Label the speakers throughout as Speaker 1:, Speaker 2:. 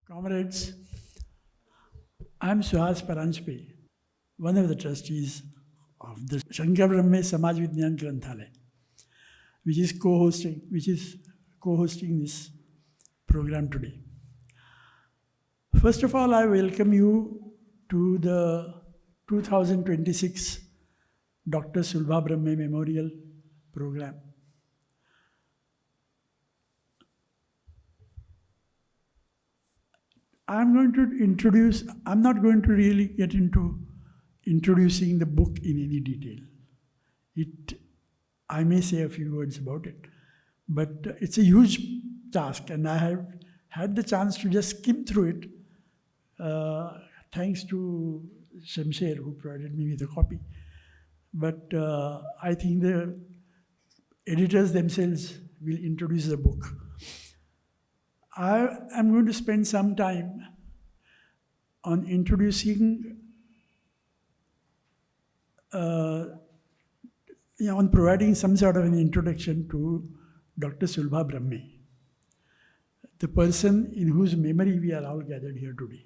Speaker 1: Comrades, I'm Suhas Paranjpe, one of the trustees of the Shankar Brahme Samaj Vidyan Granthalaya, which is co-hosting this program today. First of all, I welcome you to the 2026 Dr. Sulbha Brahme Memorial Program. I'm not going to really get into introducing the book in any detail. I may say a few words about it, but it's a huge task, and I have had the chance to just skim through it, thanks to Shamsher, who provided me with a copy. But I think the editors themselves will introduce the book. I am going to spend some time on introducing, on providing some sort of an introduction to Dr. Sulbha Brahme, the person in whose memory we are all gathered here today.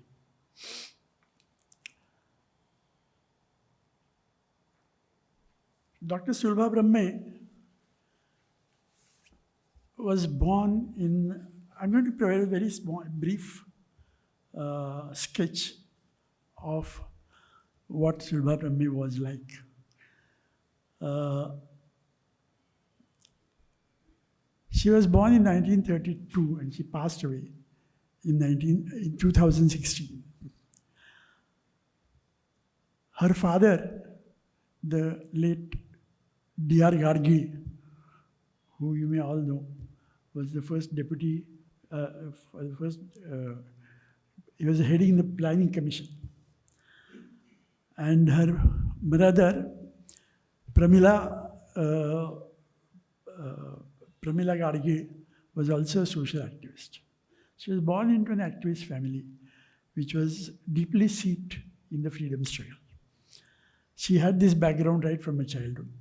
Speaker 1: Dr. Sulbha Brahme was born in, I'm going to provide a very brief sketch of what Sulbha Brahme was like. She was born in 1932 and she passed away in 2016. Her father, the late D.R. Gargi, who you may all know, was the first deputy, he was heading the planning commission. And her mother, Pramila Gargi, was also a social activist. She was born into an activist family which was deeply steeped in the freedom struggle. She had this background right from her childhood.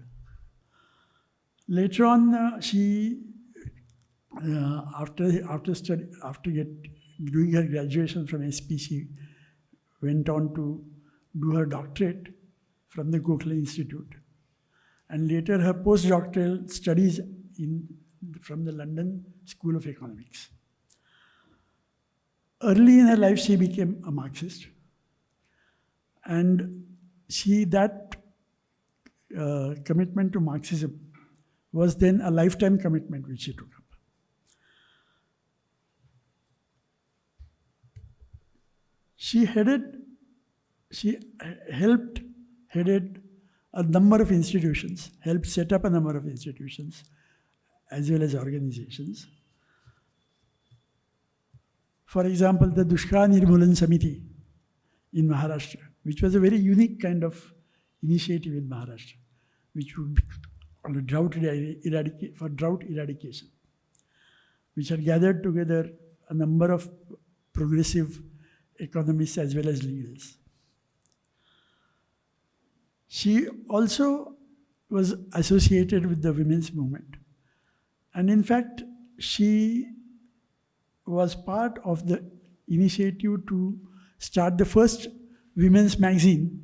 Speaker 1: Later on, she, after doing her graduation from SP, she went on to do her doctorate from the Gokhale Institute, and later her postdoctoral studies from the London School of Economics. Early in her life, she became a Marxist, and that commitment to Marxism was then a lifetime commitment which she took up. She helped headed a number of institutions, helped set up a number of institutions, as well as organizations. For example, the Dushkar Nirmulan Samiti in Maharashtra, which was a very unique kind of initiative in Maharashtra, which would be on a drought eradication, which had gathered together a number of progressive economists as well as leaders. She also was associated with the women's movement. And in fact, she was part of the initiative to start the first women's magazine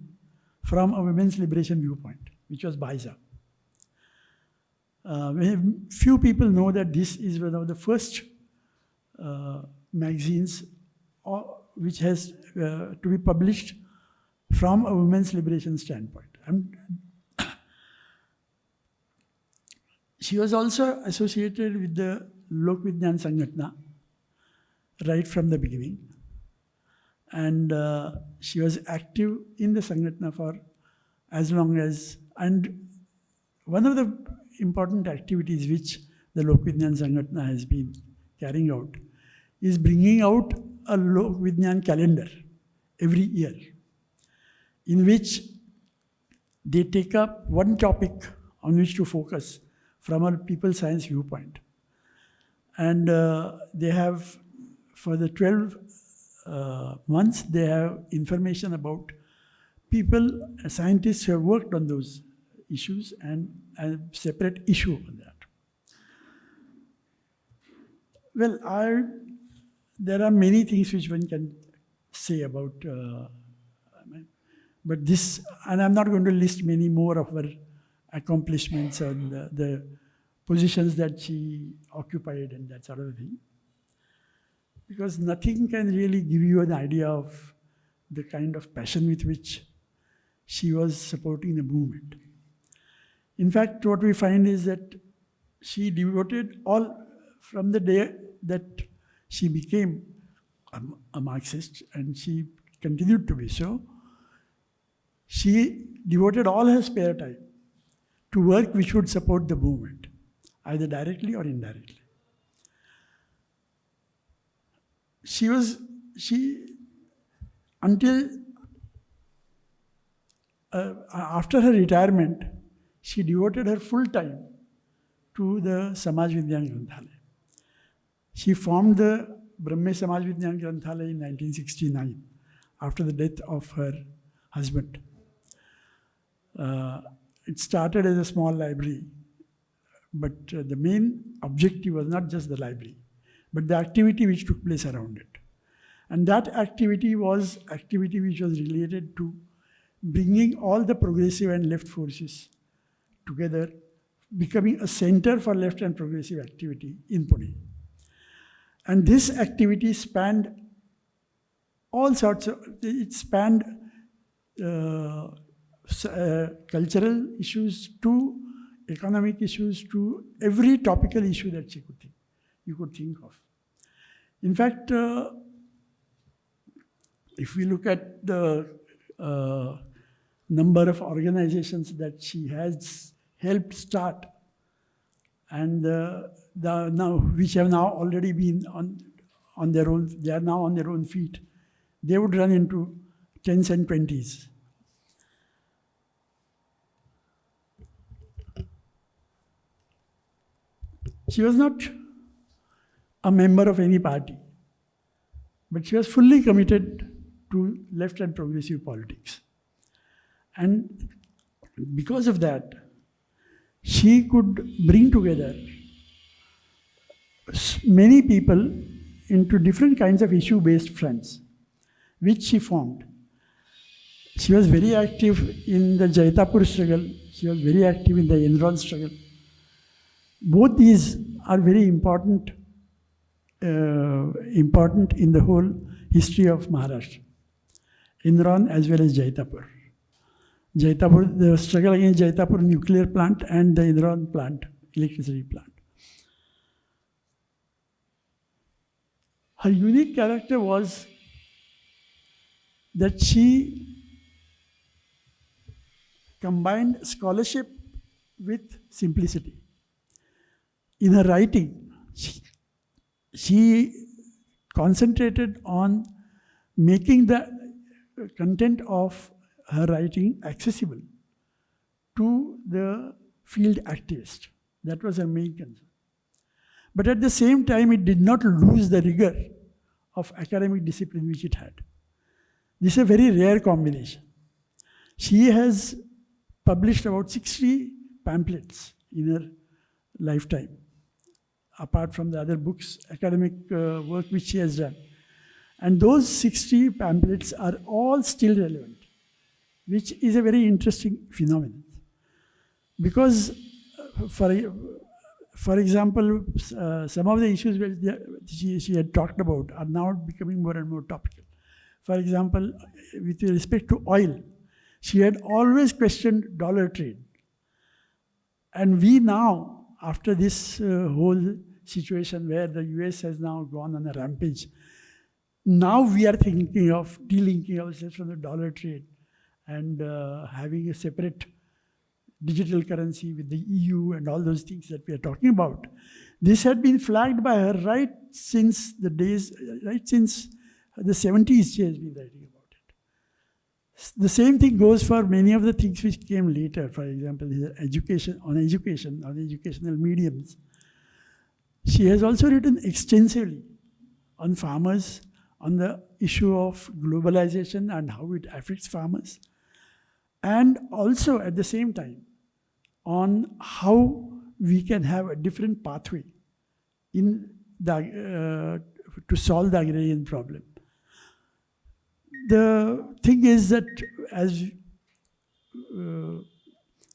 Speaker 1: from a women's liberation viewpoint, which was Baiza. Few people know that this is one of the first magazines which has to be published from a women's liberation standpoint. She was also associated with the Lok Vidyan Sangatna right from the beginning. And she was active in the Sangatna for as long as, and one of the important activities which the Lok Vidyan Sangatna has been carrying out is bringing out a Lok Vidyan calendar every year, in which they take up one topic on which to focus from a people science viewpoint. And they have, for the 12 months, they have information about people, scientists who have worked on those issues, and a separate issue on that. Well, there are many things which one can say about, but this, and I'm not going to list many more of her accomplishments and the positions that she occupied and that sort of thing, because nothing can really give you an idea of the kind of passion with which she was supporting the movement. In fact, what we find is that she devoted all, from the day that she became a Marxist, and she continued to be so, she devoted all her spare time to work which would support the movement, either directly or indirectly. Until after her retirement, she devoted her full time to the Samaj Vigyan Granthalaya. She formed the Brahme Samaj Vigyan Granthalaya in 1969, after the death of her husband. It started as a small library, but the main objective was not just the library, but the activity which took place around it. And that activity was activity which was related to bringing all the progressive and left forces together, becoming a center for left and progressive activity in Pune. And this activity spanned all sorts of, it spanned cultural issues to economic issues to every topical issue that you could think of. In fact, if we look at the number of organizations that she has helped start, and now which have now already been on their own, they are now on their own feet, they would run into 10s and 20s. She was not a member of any party, but she was fully committed to left and progressive politics. And because of that, she could bring together many people into different kinds of issue-based fronts, which she formed. She was very active in the Jaitapur struggle. She was very active in the Enron struggle. Both these are very important in the whole history of Maharashtra. Enron as well as Jaitapur. Jaitapur, the struggle against Jaitapur nuclear plant and the Enron plant, electricity plant. Her unique character was that she combined scholarship with simplicity. In her writing, she concentrated on making the content of her writing accessible to the field activist. That was her main concern. But at the same time, it did not lose the rigor of academic discipline which it had. This is a very rare combination. She has published about 60 pamphlets in her lifetime, apart from the other books, academic work which she has done. And those 60 pamphlets are all still relevant, which is a very interesting phenomenon. Because, for example, some of the issues which she had talked about are now becoming more and more topical. For example, with respect to oil, she had always questioned dollar trade. And we now, after this whole situation where the US has now gone on a rampage, now we are thinking of delinking ourselves from the dollar trade and having a separate digital currency with the EU and all those things that we are talking about. This had been flagged by her right since the 70s she has been writing about it. The same thing goes for many of the things which came later. For example, on educational mediums. She has also written extensively on farmers, on the issue of globalization and how it affects farmers, and also at the same time on how we can have a different pathway in to solve the agrarian problem. The thing is that, as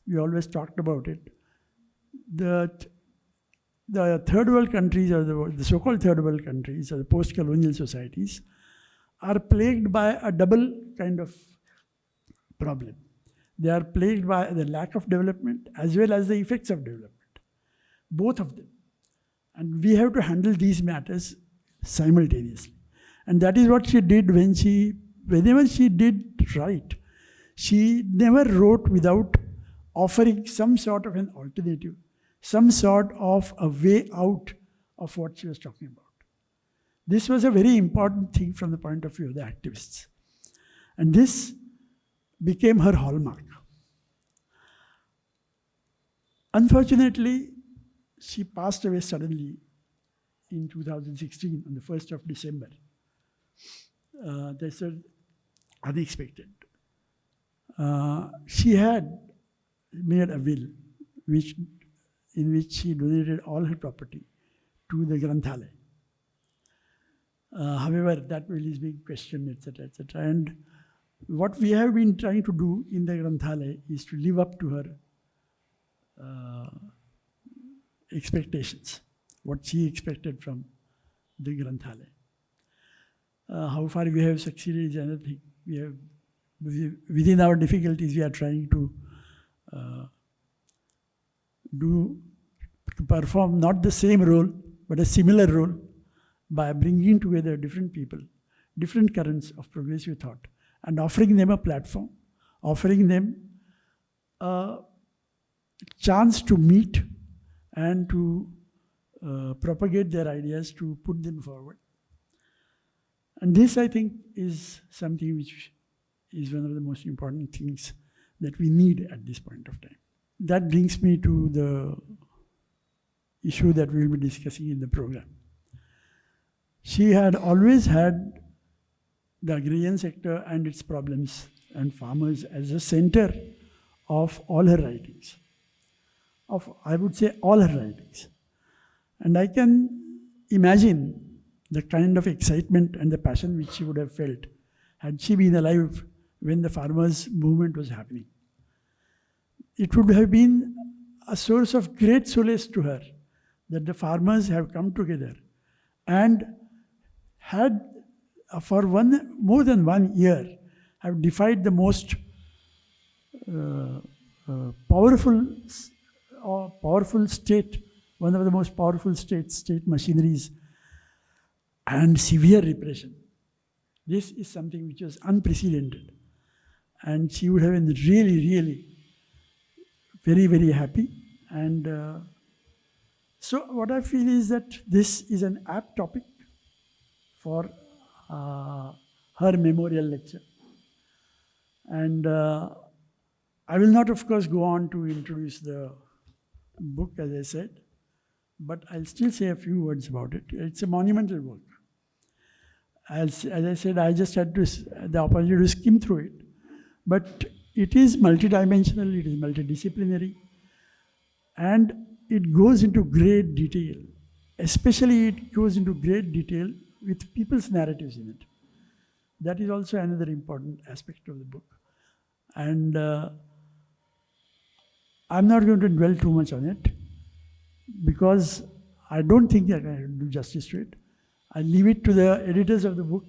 Speaker 1: we always talked about it, that the third world countries, or the so-called third world countries, or the post-colonial societies, are plagued by a double kind of problem. They are plagued by the lack of development as well as the effects of development, both of them. And we have to handle these matters simultaneously. And that is what she did whenever she did write. She never wrote without offering some sort of an alternative, some sort of a way out of what she was talking about. This was a very important thing from the point of view of the activists. And this became her hallmark. Unfortunately, she passed away suddenly in 2016 on the 1st of December. That's unexpected. She had made a will in which she donated all her property to the Granthalaya. However, that will is being questioned, etc., etc. And what we have been trying to do in the Granthalaya is to live up to her expectations, what she expected from the Granthalaya. How far we have succeeded is another thing. We have, within our difficulties, we are trying to perform not the same role, but a similar role by bringing together different people, different currents of progressive thought, and offering them a platform, offering them a chance to meet and to propagate their ideas, to put them forward. And this, I think, is something which is one of the most important things that we need at this point of time. That brings me to the issue that we will be discussing in the program. She had always had the agrarian sector and its problems and farmers as a center of all her writings, I would say all her writings. And I can imagine the kind of excitement and the passion which she would have felt had she been alive when the farmers' movement was happening. It would have been a source of great solace to her that the farmers have come together and had, for more than 1 year, have defied the most powerful state, one of the most powerful state machineries, and severe repression. This is something which was unprecedented. And she would have been really, really very, very happy. And so what I feel is that this is an apt topic for her memorial lecture. And I will not, of course, go on to introduce the book, as I said, but I'll still say a few words about it. It's a monumental work. As I said, I just had the opportunity to skim through it. But it is multidimensional, it is multidisciplinary, and it goes into great detail. Especially it goes into great detail with people's narratives in it. That is also another important aspect of the book. And I'm not going to dwell too much on it because I don't think I can do justice to it. I'll leave it to the editors of the book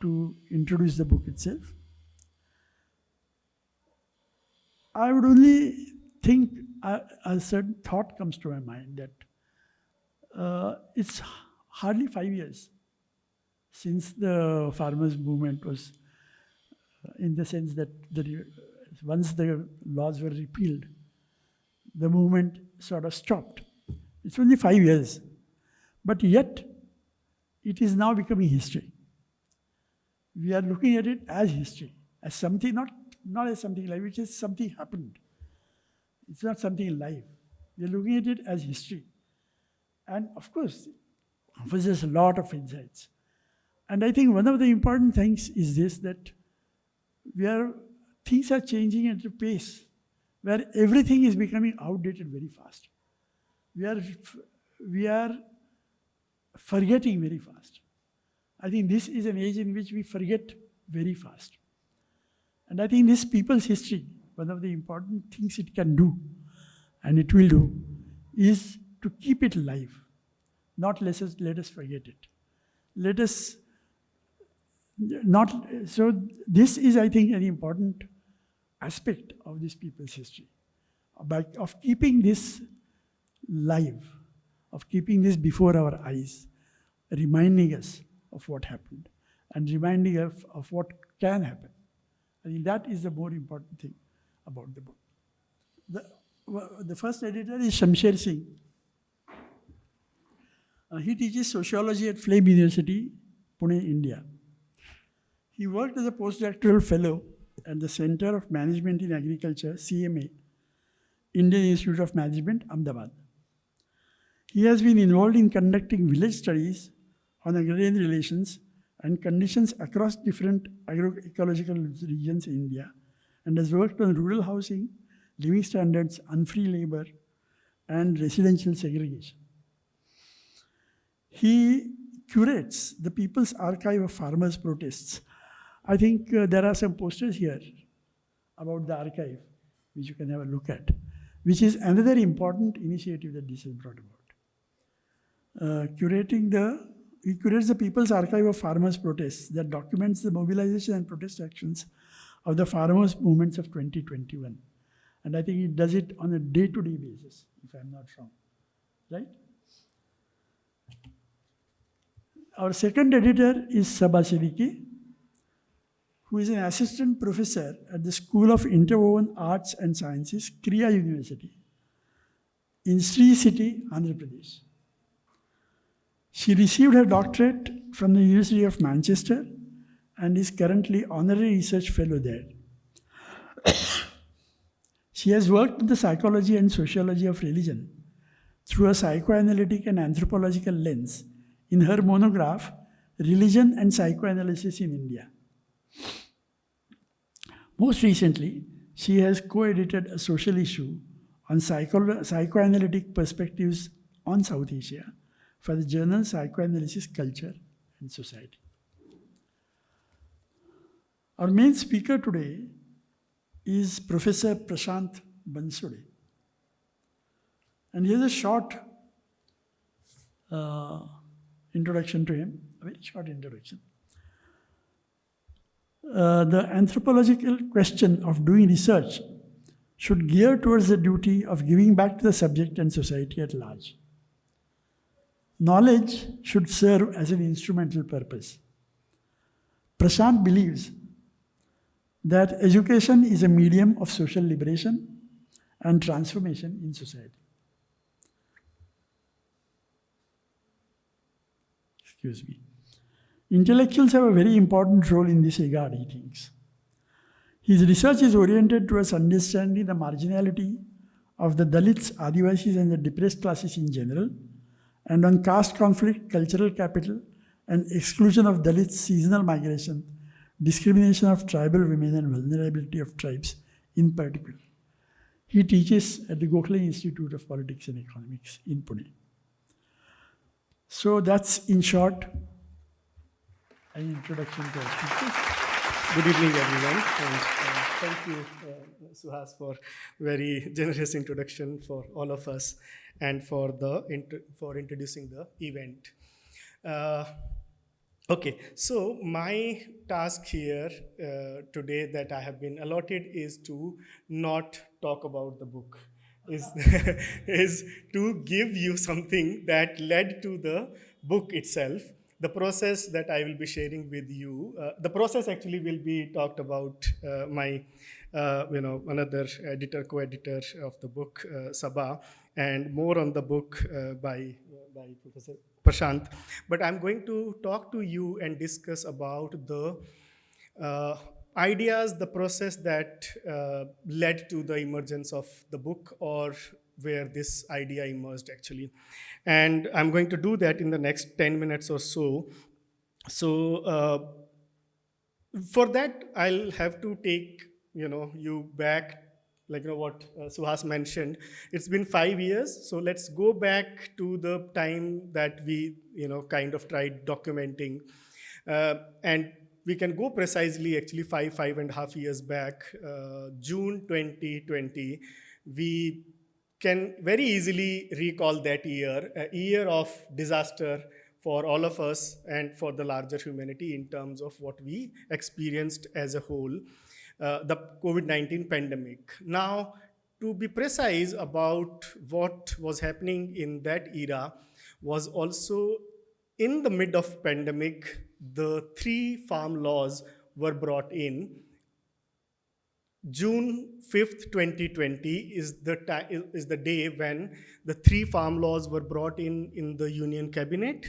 Speaker 1: to introduce the book itself. I would only think a certain thought comes to my mind that it's hardly 5 years since the farmers' movement was, in the sense that once the laws were repealed, the movement sort of stopped. It's only 5 years. But yet, it is now becoming history. We are looking at it as history, as something, not as something live, which is something happened. It's not something live. We are looking at it as history. And of course, it offers a lot of insights. And I think one of the important things is this, that things are changing at a pace where everything is becoming outdated very fast. We are forgetting very fast. I think this is an age in which we forget very fast. And I think this people's history, one of the important things it can do, and it will do, is to keep it alive. Not let us forget it. Let us not, so this is, I think, an important aspect of this people's history, of keeping this live, of keeping this before our eyes, reminding us of what happened and reminding us of what can happen. I think that is the more important thing about the book. The first editor is Shamsher Singh. He teaches sociology at Flame University, Pune, India. He worked as a postdoctoral fellow at the Center of Management in Agriculture, CMA, Indian Institute of Management, Ahmedabad. He has been involved in conducting village studies on agrarian relations and conditions across different agroecological regions in India, and has worked on rural housing, living standards, unfree labor, and residential segregation. He curates the People's Archive of Farmers' Protests. I think there are some posters here about the archive, which you can have a look at, which is another important initiative that this has brought about. He curates the People's Archive of Farmers' Protests that documents the mobilization and protest actions of the farmers' movements of 2021. And I think he does it on a day-to-day basis, if I'm not wrong, right? Our second editor is Sabha Siddiqui, who is an assistant professor at the School of Interwoven Arts and Sciences, Kriya University, in Sri City, Andhra Pradesh. She received her doctorate from the University of Manchester and is currently honorary research fellow there. She has worked with the psychology and sociology of religion through a psychoanalytic and anthropological lens in her monograph, Religion and Psychoanalysis in India. Most recently, she has co-edited a social issue on psychoanalytic perspectives on South Asia for the journal Psychoanalysis, Culture and Society. Our main speaker today is Professor Prashant Bansode. And here's a short introduction to him, a very short introduction. The anthropological question of doing research should gear towards the duty of giving back to the subject and society at large. Knowledge should serve as an instrumental purpose. Prashant believes that education is a medium of social liberation and transformation in society. Excuse me. Intellectuals have a very important role in this regard, he thinks. His research is oriented towards understanding the marginality of the Dalits, Adivasis, and the depressed classes in general, and on caste conflict, cultural capital, and exclusion of Dalits, seasonal migration, discrimination of tribal women, and vulnerability of tribes in particular. He teaches at the Gokhale Institute of Politics and Economics in Pune. So that's, in short, an introduction to our speakers.
Speaker 2: Good evening, everyone, and thank you, Suhas, for very generous introduction for all of us and for introducing the event. Okay, so my task here today that I have been allotted is to not talk about the book, is to give you something that led to the book itself. The process that I will be sharing with you, the process actually will be talked about my, another editor, co-editor of the book, Sabha, and more on the book by Professor Prashant. But I'm going to talk to you and discuss about the ideas, the process that led to the emergence of the book, or where this idea emerged actually. And I'm going to do that in the next 10 minutes or so. So for that, I'll have to take you back like what Suhas mentioned, it's been 5 years. So let's go back to the time that we kind of tried documenting, and we can go precisely actually 5.5 years back, June 2020. We can very easily recall that year, a year of disaster for all of us and for the larger humanity in terms of what we experienced as a whole, the COVID-19 pandemic. Now, to be precise about what was happening in that era, was also in the mid of pandemic, the 3 farm laws were brought in. June 5th, 2020 is the day when the 3 farm laws were brought in the Union Cabinet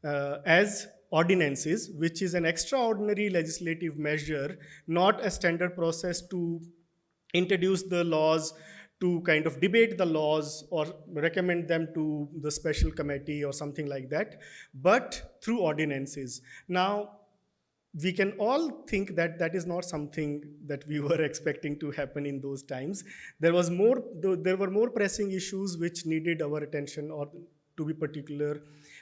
Speaker 2: as ordinances, which is an extraordinary legislative measure, not a standard process to introduce the laws, to kind of debate the laws or recommend them to the special committee or something like that, but through ordinances. Now, we can all think that that is not something that we were expecting to happen in those times. There were more pressing issues which needed our attention, or to be particular,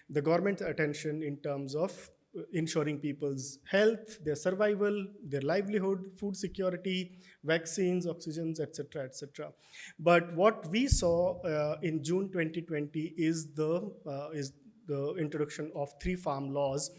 Speaker 2: the government's attention in terms of ensuring people's health, their survival, their livelihood, food security, vaccines, oxygens, etc., etc. But what we saw in June 2020 is the introduction of 3 farm laws.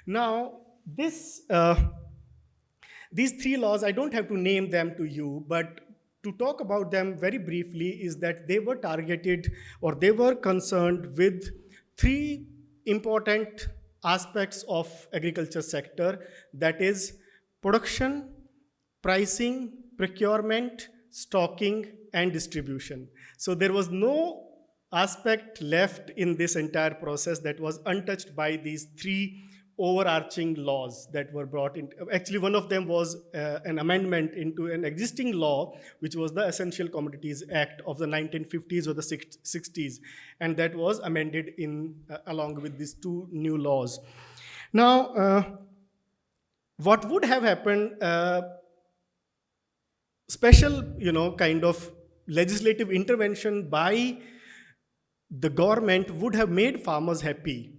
Speaker 2: Now, these 3 laws, I don't have to name them to you, but to talk about them very briefly is that they were targeted, or they were concerned with 3 important aspects of agriculture sector, that is production, pricing, procurement, stocking, and distribution. So there was no aspect left in this entire process that was untouched by these 3 overarching laws that were brought in. Actually, one of them was an amendment into an existing law, which was the Essential Commodities Act of the 1950s or the 60s, and that was amended along with these 2 new laws. Now, what would have happened? Special, kind of legislative intervention by the government would have made farmers happy,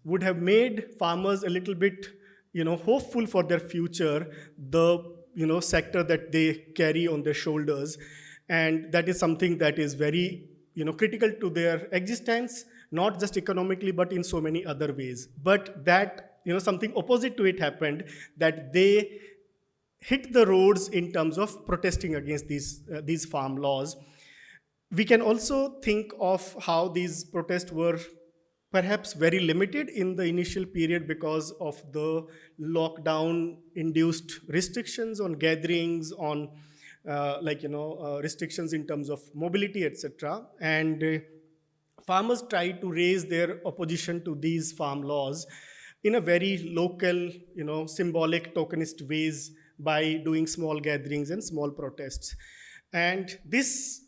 Speaker 2: would have made farmers a little bit, hopeful for their future, the, sector that they carry on their shoulders. And that is something that is very, critical to their existence, not just economically, but in so many other ways. But that, something opposite to it happened, that they hit the roads in terms of protesting against these farm laws. We can also think of how these protests were perhaps very limited in the initial period because of the lockdown-induced restrictions on gatherings, on restrictions in terms of mobility, etc. And farmers tried to raise their opposition to these farm laws in a very local, symbolic, tokenist ways by doing small gatherings and small protests. And this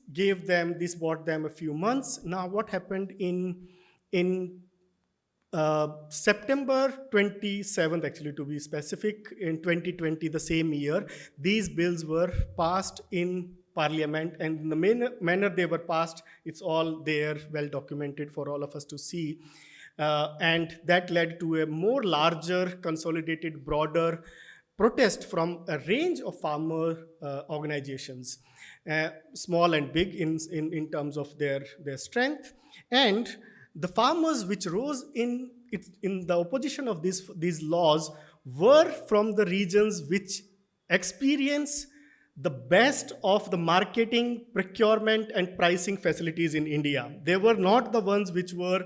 Speaker 2: bought them a few months. Now, what happened in September 27th, actually, to be specific, in 2020, the same year, these bills were passed in Parliament, and in the manner they were passed, it's all there, well documented for all of us to see. And that led to a more larger, consolidated, broader protest from a range of farmer organizations, small and big in terms of their strength. And the farmers which rose in the opposition of these laws were from the regions which experience the best of the marketing, procurement, and pricing facilities in India. They were not the ones which were,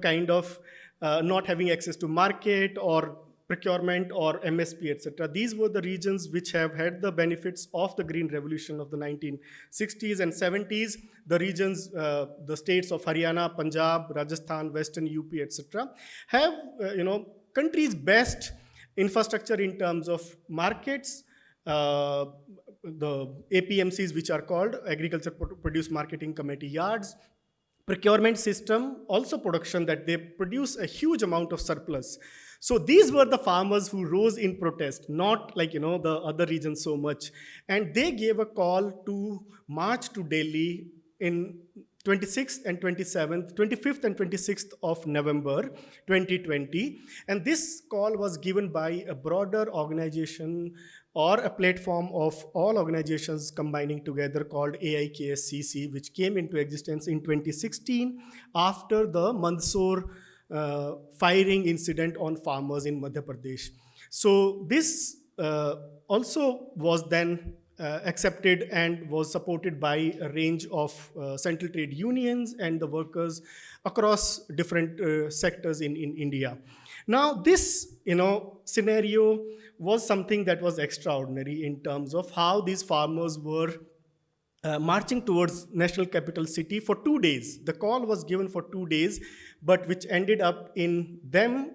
Speaker 2: kind of not having access to market or procurement or MSP, etc. These were the regions which have had the benefits of the Green Revolution of the 1960s and 70s. The regions, the states of Haryana, Punjab, Rajasthan, Western UP, etc., have, country's best infrastructure in terms of markets, the APMCs, which are called Agriculture Produce Marketing Committee yards, procurement system, also production, that they produce a huge amount of surplus. So these were the farmers who rose in protest, not like, the other regions so much. And they gave a call to march to Delhi in 26th and 27th, 25th and 26th of November 2020. And this call was given by a broader organization or a platform of all organizations combining together called AIKSCC, which came into existence in 2016 after the Mandsaur firing incident on farmers in Madhya Pradesh. So this also was then accepted and was supported by a range of central trade unions and the workers across different sectors in India. Now, this scenario was something that was extraordinary in terms of how these farmers were marching towards national capital city for 2 days. The call was given for 2 days, but which ended up in them,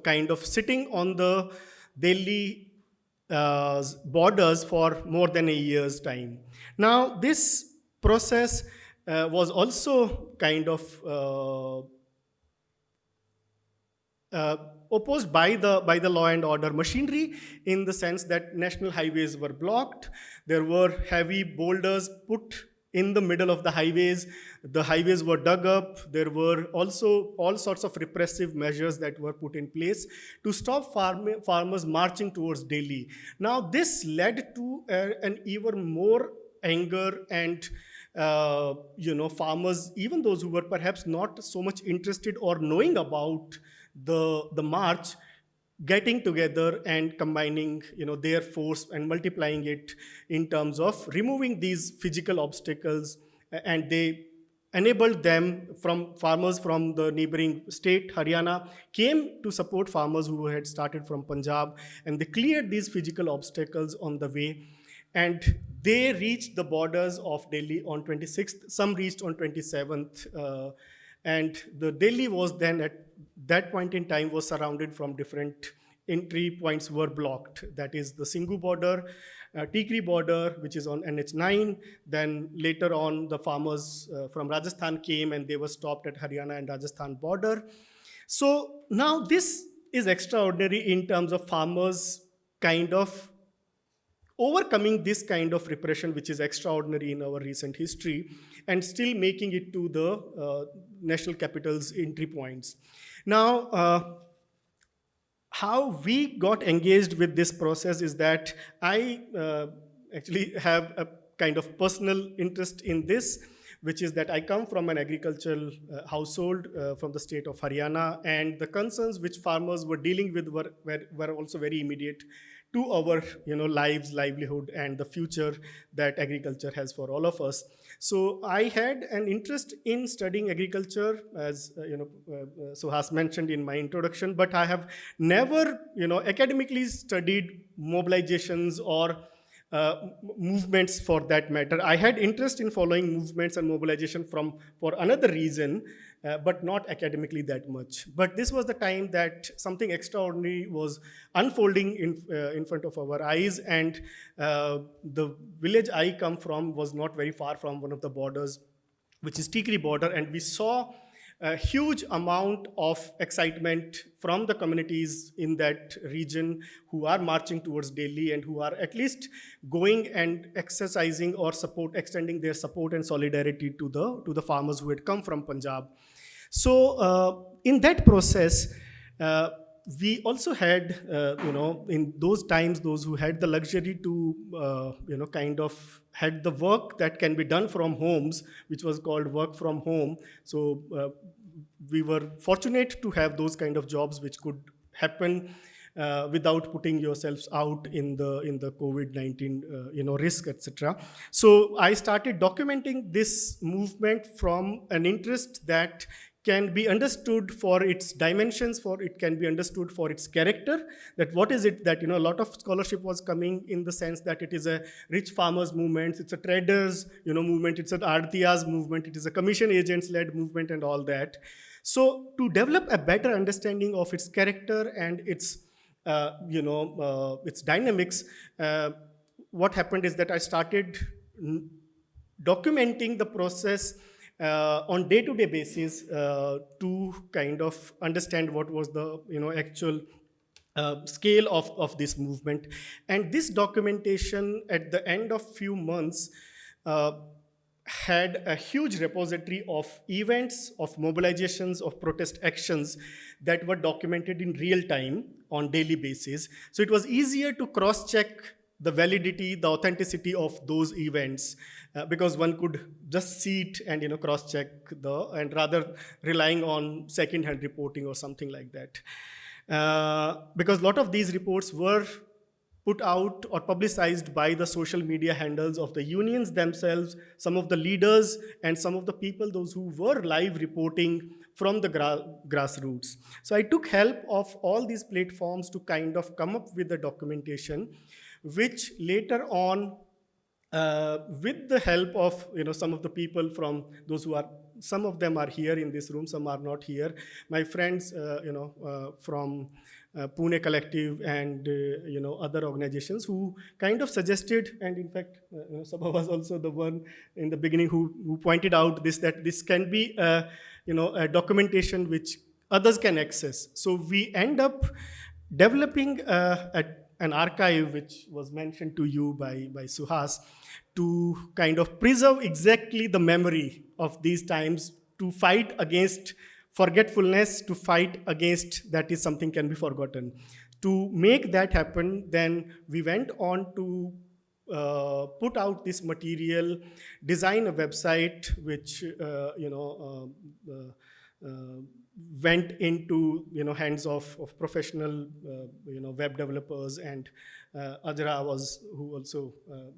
Speaker 2: kind of sitting on the Delhi borders for more than a year's time. Now, this process was also kind of opposed by the law and order machinery, in the sense that national highways were blocked. There were heavy boulders put in the middle of the highways. The highways were dug up. There were also all sorts of repressive measures that were put in place to stop farmers marching towards Delhi. Now, this led to an even more anger and farmers, even those who were perhaps not so much interested or knowing about the march, getting together and combining their force and multiplying it in terms of removing these physical obstacles, and they enabled them. From farmers from the neighboring state Haryana came to support farmers who had started from Punjab, and they cleared these physical obstacles on the way, and they reached the borders of Delhi on 26th. Some reached on 27th, and the Delhi was then at that point in time was surrounded from different entry points were blocked. That is the Singhu border, Tikri border, which is on NH9. Then later on, the farmers from Rajasthan came and they were stopped at Haryana and Rajasthan border. So now this is extraordinary in terms of farmers kind of overcoming this kind of repression, which is extraordinary in our recent history, and still making it to the national capital's entry points. Now, how we got engaged with this process is that I actually have a kind of personal interest in this, which is that I come from an agricultural household from the state of Haryana, and the concerns which farmers were dealing with were also very immediate to our lives, livelihood, and the future that agriculture has for all of us. So I had an interest in studying agriculture, as Suhas mentioned in my introduction, but I have never academically studied mobilizations or movements for that matter. I had interest in following movements and mobilization for another reason, but not academically that much. But this was the time that something extraordinary was unfolding in front of our eyes, and the village I come from was not very far from one of the borders, which is Tikri border, and we saw a huge amount of excitement from the communities in that region who are marching towards Delhi and who are at least going and exercising or extending their support and solidarity to the farmers who had come from Punjab. So in that process, we also had, in those times, those who had the luxury to, kind of had the work that can be done from homes, which was called work from home. So we were fortunate to have those kind of jobs which could happen without putting yourselves out in the COVID-19 risk, etc. So I started documenting this movement from an interest that can be understood for its dimensions, it can be understood for its character, that what is it that, a lot of scholarship was coming in the sense that it is a rich farmers movement, it's a traders, movement, it's an Artiyas movement, it is a commission agents-led movement and all that. So to develop a better understanding of its character and its, its dynamics, what happened is that I started documenting the process on day-to-day basis to kind of understand what was the actual scale of this movement. And this documentation at the end of few months had a huge repository of events, of mobilizations, of protest actions that were documented in real time on daily basis. So it was easier to cross-check the validity, the authenticity of those events, because one could just see it and cross-check and rather relying on second-hand reporting or something like that. Because a lot of these reports were put out or publicized by the social media handles of the unions themselves, some of the leaders, and some of the people, those who were live reporting from the grassroots. So I took help of all these platforms to kind of come up with the documentation, which later on, with the help of some of the people from those who are, some of them are here in this room, some are not here, my friends from Pune Collective and other organizations who kind of suggested, and in fact Sabha was also the one in the beginning who pointed out that this can be a documentation which others can access. So we end up developing an archive, which was mentioned to you by Suhas, to kind of preserve exactly the memory of these times, to fight against forgetfulness, to fight against that is something can be forgotten. To make that happen, then we went on to put out this material, design a website which went into hands of professional web developers, and Ajra who also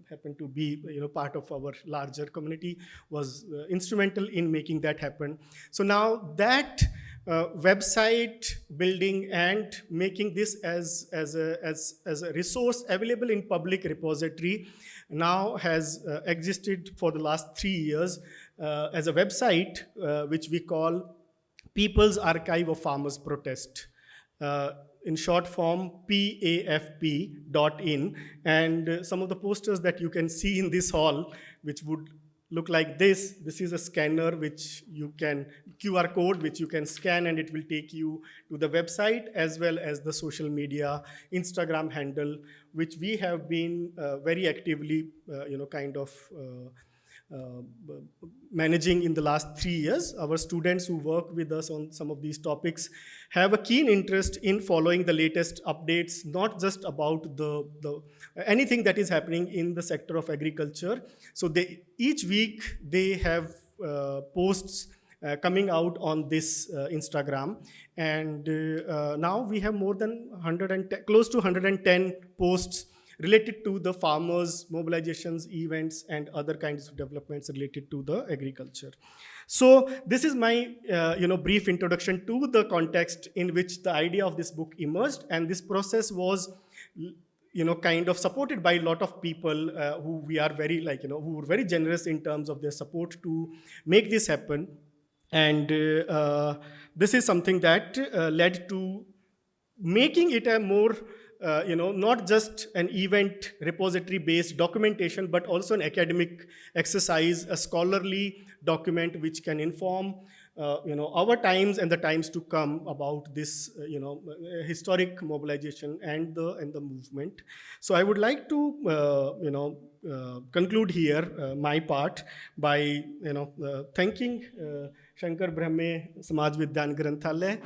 Speaker 2: happened to be part of our larger community, was instrumental in making that happen. So now that website building and making this as a resource available in public repository now has existed for the last 3 years as a website which we call People's Archive of Farmers Protest, in short form PAFP.in. And some of the posters that you can see in this hall, which would look like this is a scanner which you can, QR code which you can scan, and it will take you to the website as well as the social media Instagram handle, which we have been very actively managing in the last 3 years. Our students who work with us on some of these topics have a keen interest in following the latest updates, not just about the anything that is happening in the sector of agriculture. So each week they have posts coming out on this Instagram, and now we have more than 110, close to 110 posts related to the farmers, mobilizations, events, and other kinds of developments related to the agriculture. So this is my brief introduction to the context in which the idea of this book emerged, and this process was kind of supported by a lot of people who we are very who were very generous in terms of their support to make this happen. And this is something that led to making it a more not just an event repository based documentation, but also an academic exercise, a scholarly document which can inform our times and the times to come about this historic mobilization and the movement. So I would like to conclude here my part by thanking Shankar Brahme Samaj Vidyan Granthalaya,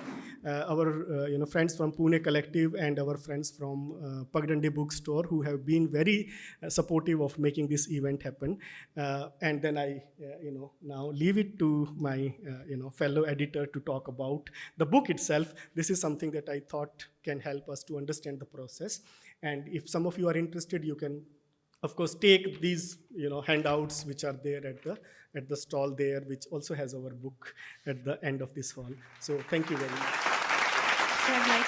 Speaker 2: our friends from Pune Collective and our friends from Pagdandi Bookstore, who have been very supportive of making this event happen. And then I now leave it to my fellow editor to talk about the book itself. This is something that I thought can help us to understand the process. And if some of you are interested, you can of course take these handouts which are there at the stall there, which also has our book at the end of this hall. So thank you very much.
Speaker 3: So I'd like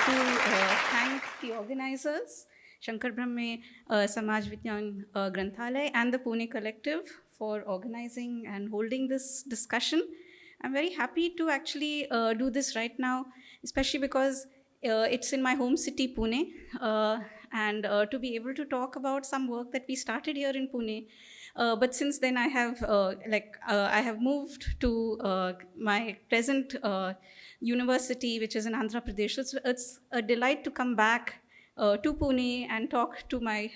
Speaker 3: to thank the organizers, Shankar Brahme Samaj Vidyan Granthalaya and the Pune Collective for organizing and holding this discussion. I'm very happy to actually do this right now, especially because it's in my home city, Pune, and to be able to talk about some work that we started here in Pune But since then, I have moved to my present university, which is in Andhra Pradesh. It's a delight to come back to Pune and talk to my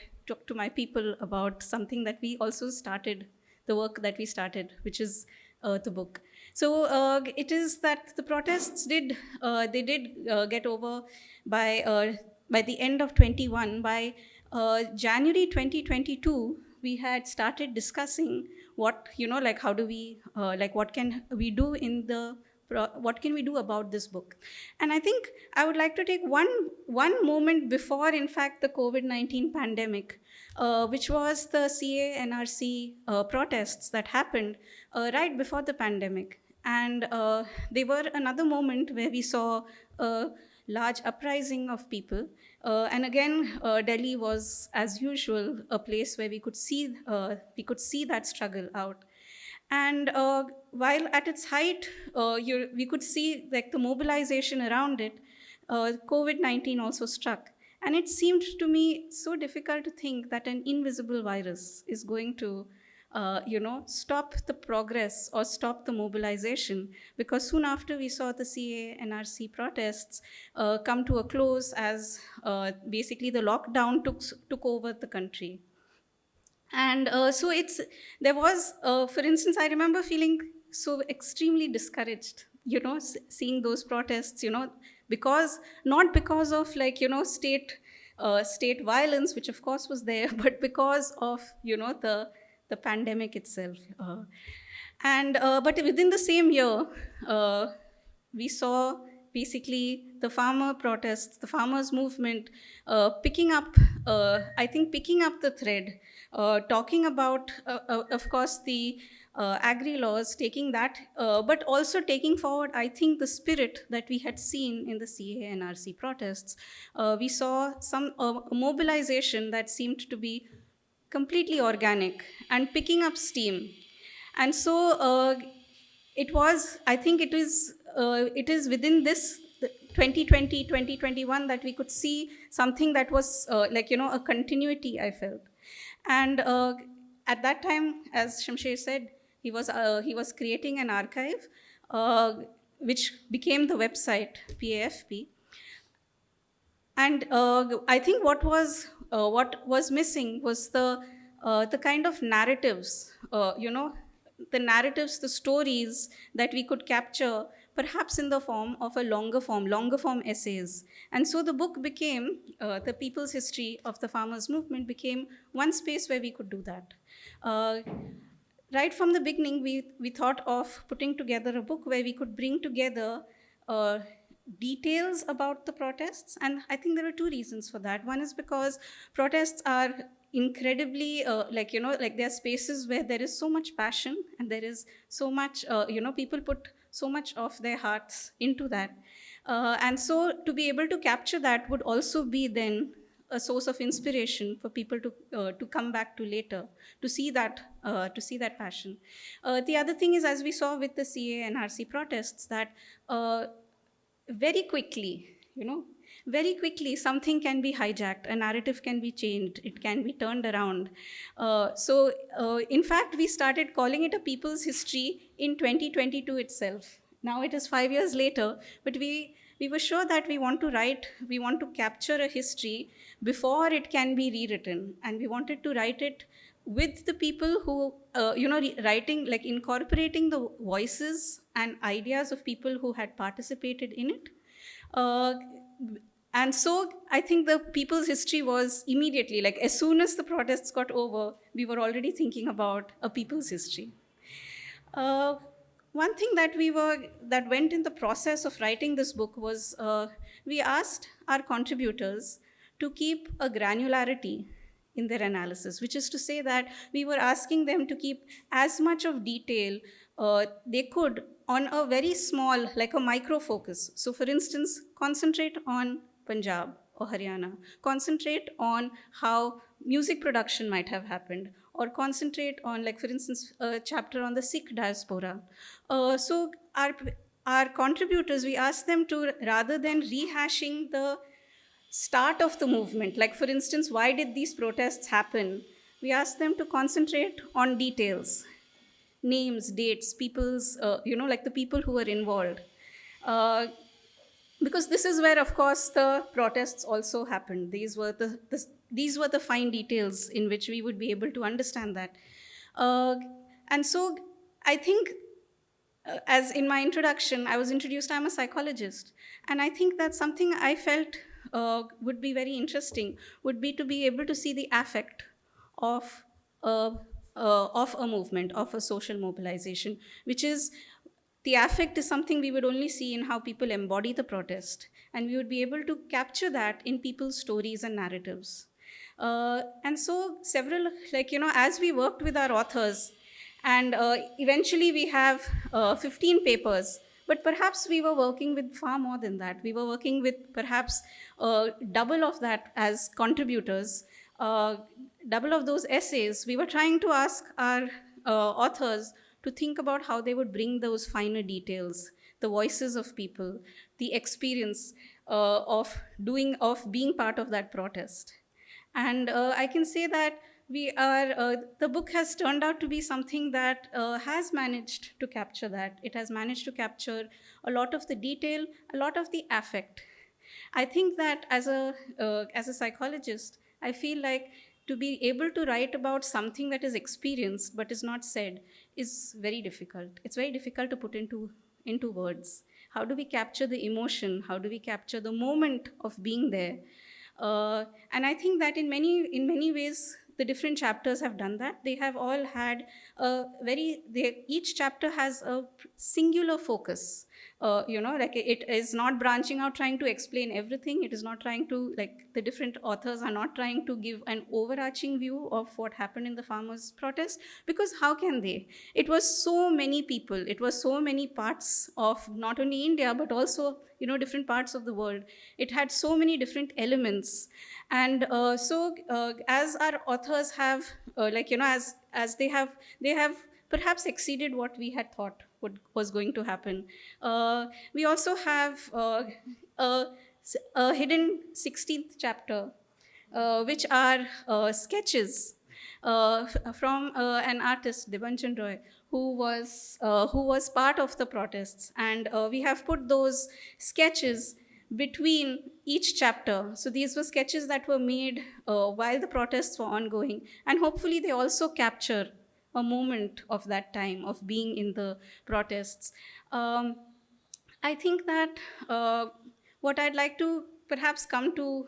Speaker 3: people about something that we also started, the work that we started, which is the book. So it is that the protests did get over by the end of 21. By January 2022, we had started discussing what, like how do we what can we do what can we do about this book. And I think I would like to take one moment before, in fact, the COVID-19 pandemic, which was the CA-NRC protests that happened right before the pandemic. And they were another moment where we saw a large uprising of people. And again, Delhi was, as usual, a place where we could see that struggle out. And while at its height, we could see like the mobilization around it, COVID-19 also struck. And it seemed to me so difficult to think that an invisible virus is going to stop the progress or stop the mobilization, because soon after we saw the CA-NRC protests come to a close as basically the lockdown took over the country. And so there was, for instance, I remember feeling so extremely discouraged, seeing those protests, not because of state violence, which of course was there, but because of, the pandemic itself. But within the same year, we saw basically the farmer protests, the farmers movement picking up the thread, talking about, of course, the agri laws, taking that, but also taking forward, I think, the spirit that we had seen in the CA-NRC protests. We saw some mobilization that seemed to be completely organic and picking up steam. And so I think it is within this 2020, 2021 that we could see something that was a continuity, I felt. And at that time, as Shamsher said, he was creating an archive, which became the website PAFP. And I think what was missing was the kind of narratives, the narratives, the stories that we could capture, perhaps in the form of a longer form essays. And so the book became, the people's history of the farmers' movement became one space where we could do that. Right from the beginning, we thought of putting together a book where we could bring together details about the protests. And I think there are two reasons for that. One is because protests are incredibly there are spaces where there is so much passion, and there is so much people put so much of their hearts into that, and so to be able to capture that would also be then a source of inspiration for people to come back to later, to see that passion. The other thing is, as we saw with the CA-NRC protests, that very quickly something can be hijacked, a narrative can be changed, it can be turned around. In fact, we started calling it a people's history in 2022 itself. Now it is 5 years later, but we were sure that we want to capture a history before it can be rewritten, and we wanted to write it with the people who, writing, incorporating the voices and ideas of people who had participated in it. And so I think the people's history was immediately, as soon as the protests got over, we were already thinking about a people's history. One thing that went in the process of writing this book was, we asked our contributors to keep a granularity in their analysis, which is to say that we were asking them to keep as much of detail they could on a very small, like a micro focus. So for instance, concentrate on Punjab or Haryana, concentrate on how music production might have happened, or concentrate on, for instance, a chapter on the Sikh diaspora. So our contributors, we asked them to, rather than rehashing the start of the movement, for instance, why did these protests happen? We asked them to concentrate on details, names, dates, people's, like the people who were involved. Uh, because this is where, of course, the protests also happened. These were the fine details in which we would be able to understand that. Uh, and so I think, as in my introduction, I was introduced, I'm a psychologist. And I think that's something I felt would be very interesting, would be to be able to see the affect of a, of a movement, of a social mobilization, which is the affect is something we would only see in how people embody the protest. And we would be able to capture that in people's stories and narratives. And so several, as we worked with our authors, and eventually we have 15 papers, but perhaps we were working with far more than that. We were working with perhaps double of that as contributors, uh, double of those essays. We were trying to ask our authors to think about how they would bring those finer details, the voices of people, the experience of being part of that protest. And I can say that the book has turned out to be something that has managed to capture that. It has managed to capture a lot of the detail, a lot of the affect. I think that as a psychologist, I feel like to be able to write about something that is experienced but is not said is very difficult. It's very difficult to put into words. How do we capture the emotion? How do we capture the moment of being there? And I think that in many ways, the different chapters have done that. They have all had each chapter has a singular focus. Like it is not branching out trying to explain everything. It is not trying to, like, the different authors are not trying to give an overarching view of what happened in the farmers' protest, because how can they? It was so many people. It was so many parts of not only India, but also, different parts of the world. It had so many different elements. And as our authors have, as they have perhaps exceeded what we had thought was going to happen. We also have a, a hidden 16th chapter, which are sketches from an artist, Debanchan Roy, who was part of the protests. And we have put those sketches between each chapter. So these were sketches that were made while the protests were ongoing. And hopefully they also capture a moment of that time of being in the protests. I think that what I'd like to perhaps come to,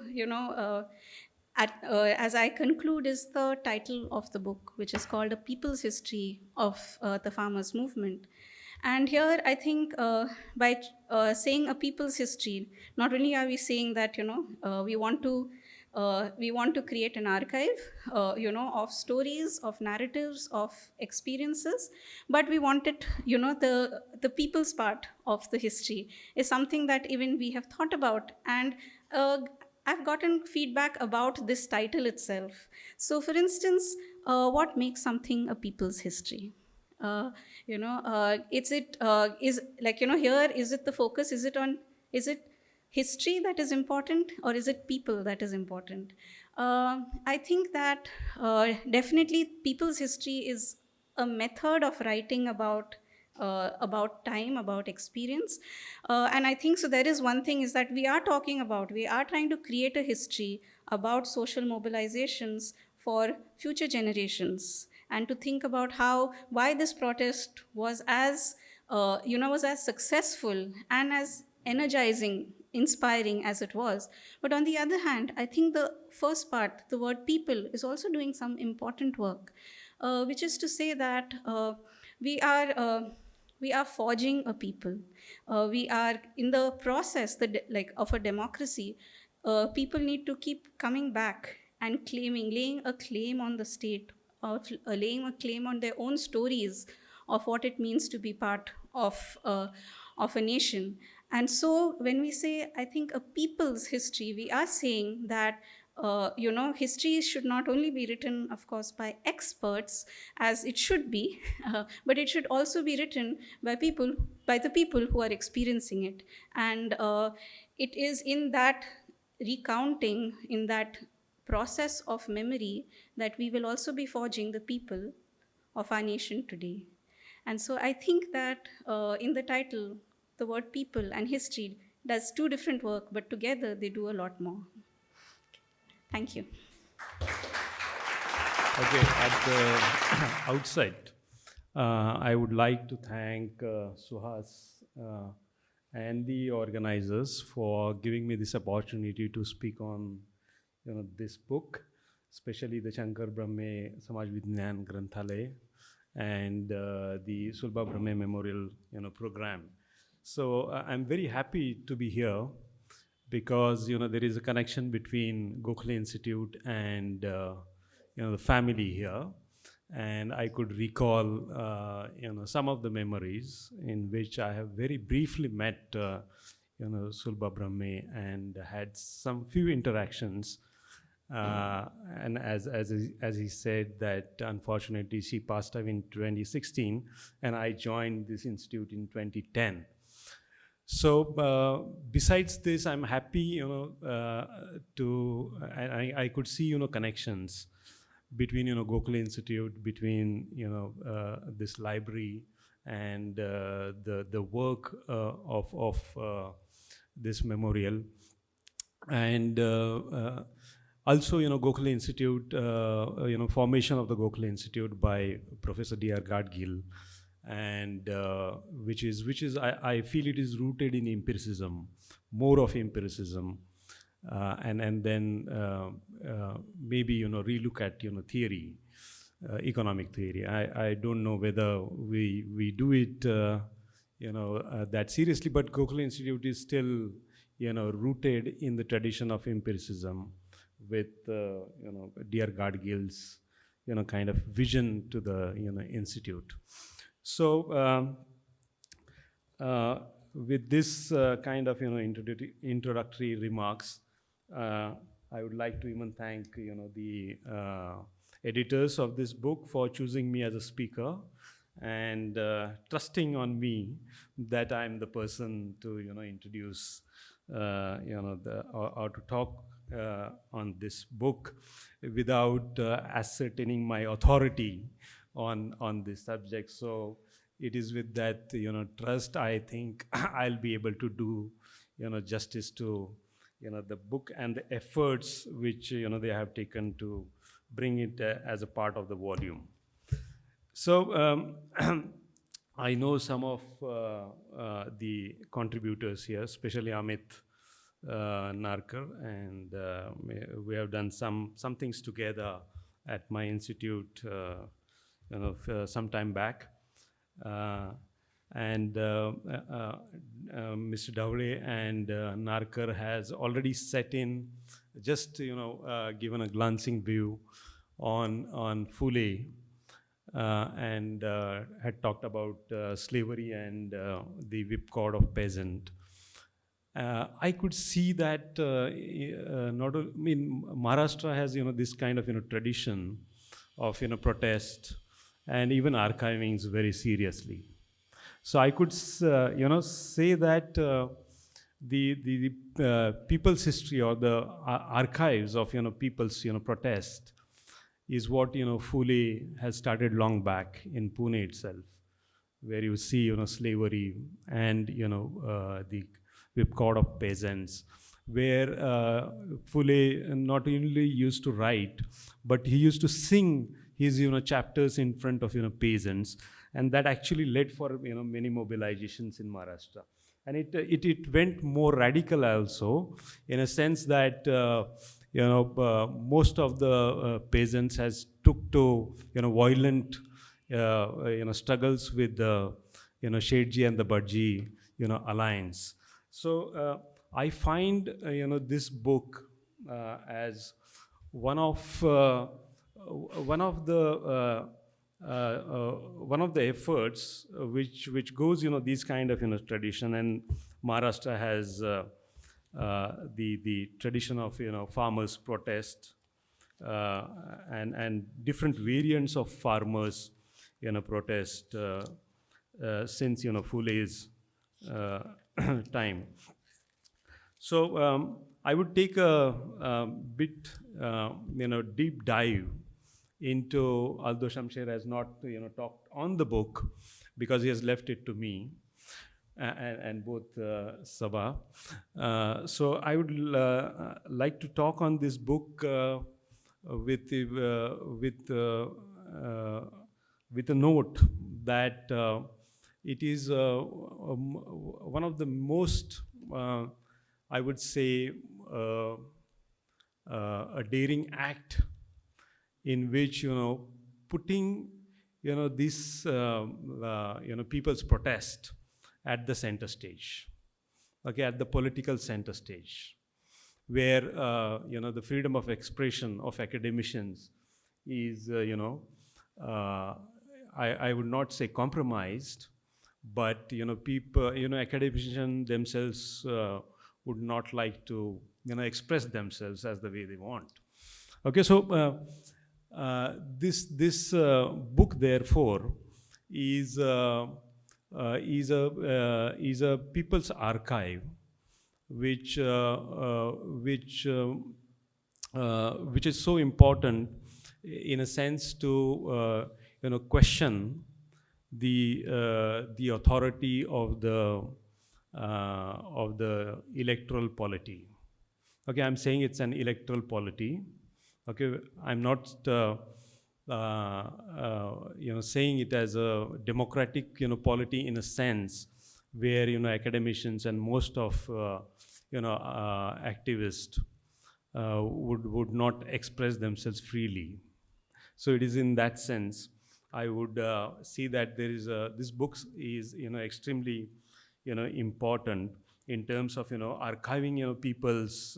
Speaker 3: as I conclude, is the title of the book, which is called A People's History of the Farmers' Movement. And here, I think by saying a people's history, not only are we saying that, we want to create an archive, of stories, of narratives, of experiences, but we wanted, the people's part of the history is something that even we have thought about. And I've gotten feedback about this title itself. So, for instance, what makes something a people's history? Here, is it the focus? Is it history that is important, or is it people that is important? I think that definitely people's history is a method of writing about time, about experience. And I think so there is one thing is that we are trying to create a history about social mobilizations for future generations, and to think about why this protest was was as successful and as energizing, inspiring as it was. But on the other hand, I think the first part, the word people, is also doing some important work, which is to say that we are we are forging a people. We are in the process, of a democracy. People need to keep coming back and laying a claim on the state, or laying a claim on their own stories of what it means to be part of a nation. And so when we say, I think, a people's history, we are saying that history should not only be written, of course, by experts, as it should be, but it should also be written by the people who are experiencing it. And it is in that recounting, in that process of memory that we will also be forging the people of our nation today. And so I think that in the title, the word people and history does two different work, but together they do a lot more. Thank you.
Speaker 4: Okay, at the outset, I would like to thank Suhas and the organizers for giving me this opportunity to speak on this book, especially the Shankar Brahme Samaj Vignan Granthalaya and the Sulba Brahme Memorial program. So I'm very happy to be here because there is a connection between Gokhale Institute and the family here, and I could recall some of the memories in which I have very briefly met Sulba Brahme and had some few interactions. And as he said that unfortunately she passed away in 2016, and I joined this institute in 2010. So besides this, I'm happy, I could see, connections between, Gokhale Institute, between, this library and the work of this memorial, and also, Gokhale Institute, formation of the Gokhale Institute by Professor D.R. Gadgil, and which is I feel it is rooted in empiricism, more of empiricism, and then maybe relook at theory, economic theory. I don't know whether we do it that seriously, but Gokhale Institute is still rooted in the tradition of empiricism with D.R. Gadgil's kind of vision to the institute. So with this kind of introductory remarks, I would like to even thank the editors of this book for choosing me as a speaker and trusting on me that I'm the person to introduce or to talk on this book without ascertaining my authority on this subject. So it is with that trust, I think I'll be able to do justice to the book and the efforts which they have taken to bring it as a part of the volume. So I know some of the contributors here, especially Amit Narkar, and we have done some things together at my institute some time back, and Mr. Dowley and Narkar has already set in, just given a glancing view on Phule, and had talked about slavery and the whipcord of peasant. I could see that Maharashtra has this kind of tradition of protest and even archiving very seriously. So I could say that the people's history or the archives of people's protest is what Phule has started long back in Pune itself, where you see slavery and the whipcord of peasants, where Phule not only used to write, but he used to sing his chapters in front of peasants, and that actually led for many mobilizations in Maharashtra. And it went more radical also, in a sense that most of the peasants has took to violent struggles with the Shetji and the Bhadji alliance. So I find this book as one of the efforts which goes these kind of tradition, and Maharashtra has the tradition of farmers protest and different variants of farmers protest since Phule's time. So I would take a bit, deep dive into, although Shamsher has not, talked on the book because he has left it to me and both Sabha. So I would like to talk on this book with a note that it is one of the most, I would say, a daring act in which, putting, this, people's protest at the center stage, okay, at the political center stage, where, the freedom of expression of academicians is, I would not say compromised, but, people, academicians themselves would not like to, express themselves as the way they want. Okay, so this book, therefore, is a people's archive, which is so important in a sense to question the authority of the electoral polity. Okay, I'm saying it's an electoral polity. Okay, I'm not saying it as a democratic polity in a sense where academicians and most of activists would not express themselves freely. So it is in that sense I would see that there is this book is extremely important in terms of archiving people's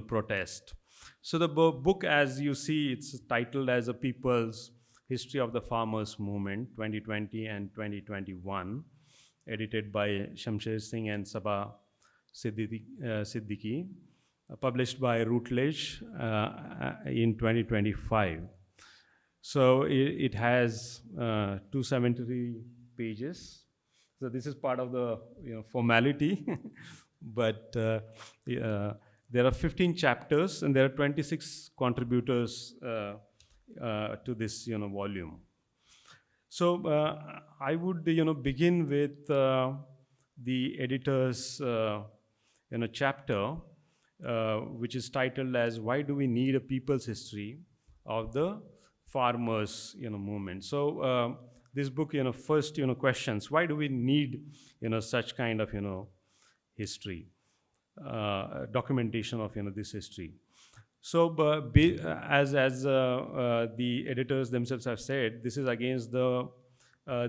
Speaker 4: protest. So the book, as you see, it's titled as A People's History of the Farmers Movement 2020 and 2021, edited by Shamsher Singh and Sabha Siddiqui, published by Routledge in 2025. So it has 273 pages. So this is part of the formality, but there are 15 chapters and there are 26 contributors to this volume. So I would begin with the editor's chapter, which is titled as "Why Do We Need a People's History of the Farmers Movement?" So this book first questions why do we need such kind of history, documentation of this history. So as the editors themselves have said, this is against the